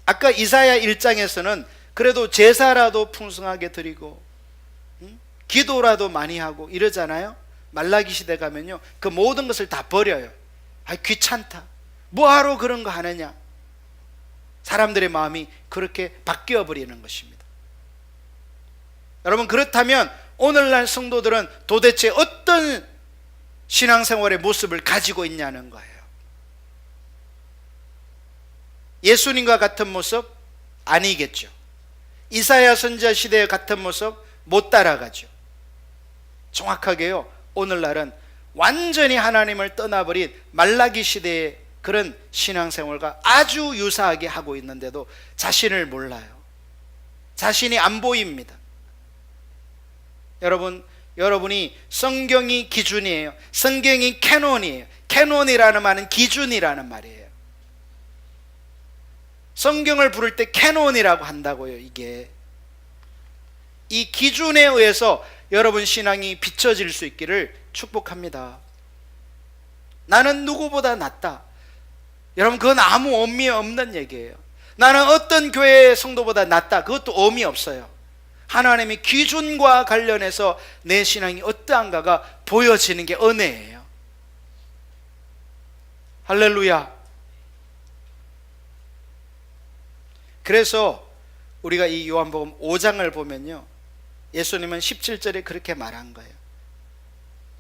S1: 아까 이사야 1장에서는 그래도 제사라도 풍성하게 드리고 기도라도 많이 하고 이러잖아요. 말라기 시대 가면요, 그 모든 것을 다 버려요. 아, 귀찮다, 뭐하러 그런 거 하느냐. 사람들의 마음이 그렇게 바뀌어 버리는 것입니다. 여러분, 그렇다면 오늘날 성도들은 도대체 어떤 신앙생활의 모습을 가지고 있냐는 거예요. 예수님과 같은 모습? 아니겠죠. 이사야 선지자 시대의 같은 모습? 못 따라가죠. 정확하게요, 오늘날은 완전히 하나님을 떠나버린 말라기 시대의 그런 신앙생활과 아주 유사하게 하고 있는데도 자신을 몰라요. 자신이 안 보입니다. 여러분이 성경이 기준이에요. 성경이 캐논이에요. 캐논이라는 말은 기준이라는 말이에요. 성경을 부를 때 캐논이라고 한다고요. 이게 이 기준에 의해서 여러분 신앙이 비춰질 수 있기를 축복합니다. 나는 누구보다 낫다, 여러분, 그건 아무 의미 없는 얘기예요. 나는 어떤 교회의 성도보다 낫다, 그것도 의미 없어요. 하나님의 기준과 관련해서 내 신앙이 어떠한가가 보여지는 게 은혜예요. 할렐루야. 그래서 우리가 이 요한복음 5장을 보면요, 예수님은 17절에 그렇게 말한 거예요.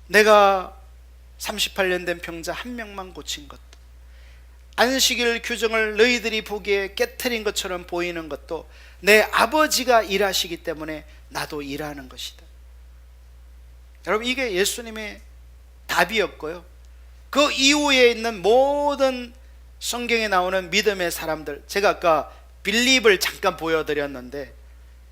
S1: 내가 38년 된 병자 한 명만 고친 것도, 안식일 규정을 너희들이 보기에 깨트린 것처럼 보이는 것도 내 아버지가 일하시기 때문에 나도 일하는 것이다. 여러분, 이게 예수님의 답이었고요, 그 이후에 있는 모든 성경에 나오는 믿음의 사람들, 제가 아까 빌립을 잠깐 보여드렸는데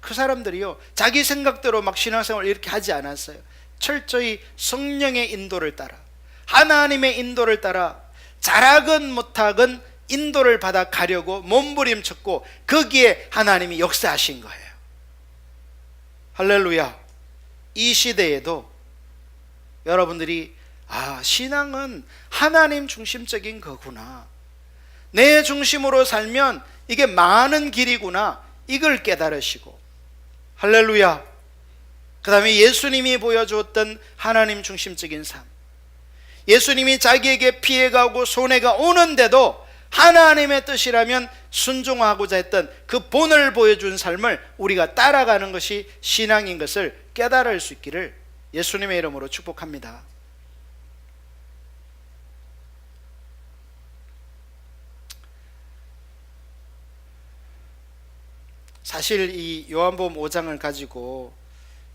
S1: 그 사람들이요, 자기 생각대로 막 신앙생활을 이렇게 하지 않았어요. 철저히 성령의 인도를 따라, 하나님의 인도를 따라 잘하건 못하건 인도를 받아 가려고 몸부림쳤고, 거기에 하나님이 역사하신 거예요. 할렐루야. 이 시대에도 여러분들이, 아, 신앙은 하나님 중심적인 거구나, 내 중심으로 살면 이게 망하는 길이구나, 이걸 깨달으시고, 할렐루야, 그 다음에 예수님이 보여주었던 하나님 중심적인 삶, 예수님이 자기에게 피해가고 손해가 오는데도 하나님의 뜻이라면 순종하고자 했던 그 본을 보여준 삶을 우리가 따라가는 것이 신앙인 것을 깨달을 수 있기를 예수님의 이름으로 축복합니다. 사실 이 요한복음 5장을 가지고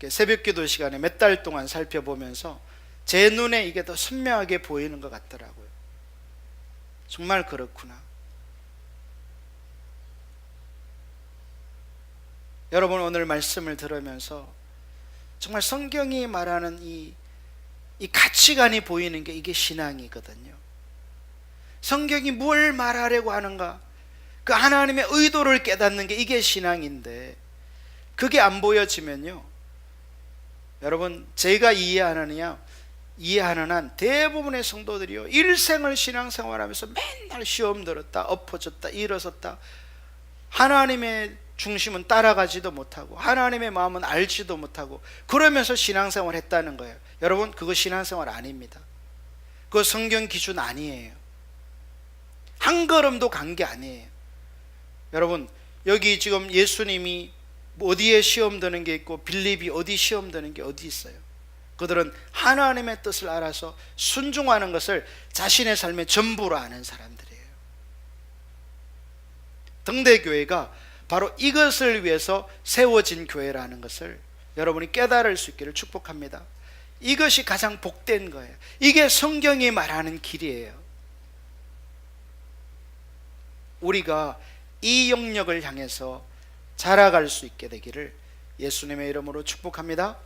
S1: 새벽기도 시간에 몇 달 동안 살펴보면서 제 눈에 이게 더 선명하게 보이는 것 같더라고요. 정말 그렇구나. 여러분, 오늘 말씀을 들으면서 정말 성경이 말하는 이 가치관이 보이는 게 이게 신앙이거든요. 성경이 뭘 말하려고 하는가, 그 하나님의 의도를 깨닫는 게 이게 신앙인데, 그게 안 보여지면요, 여러분, 제가 이해하는 한 대부분의 성도들이요, 일생을 신앙생활하면서 맨날 시험 들었다, 엎어졌다, 일어섰다, 하나님의 중심은 따라가지도 못하고 하나님의 마음은 알지도 못하고 그러면서 신앙생활 했다는 거예요. 여러분, 그거 신앙생활 아닙니다. 그거 성경 기준 아니에요. 한 걸음도 간 게 아니에요. 여러분, 여기 지금 예수님이 어디에 시험 드는 게 있고 빌립이 어디 시험 드는 게 어디 있어요? 그들은 하나님의 뜻을 알아서 순종하는 것을 자신의 삶의 전부로 아는 사람들이에요. 등대교회가 바로 이것을 위해서 세워진 교회라는 것을 여러분이 깨달을 수 있기를 축복합니다. 이것이 가장 복된 거예요. 이게 성경이 말하는 길이에요. 우리가 이 영역을 향해서 자라갈 수 있게 되기를 예수님의 이름으로 축복합니다.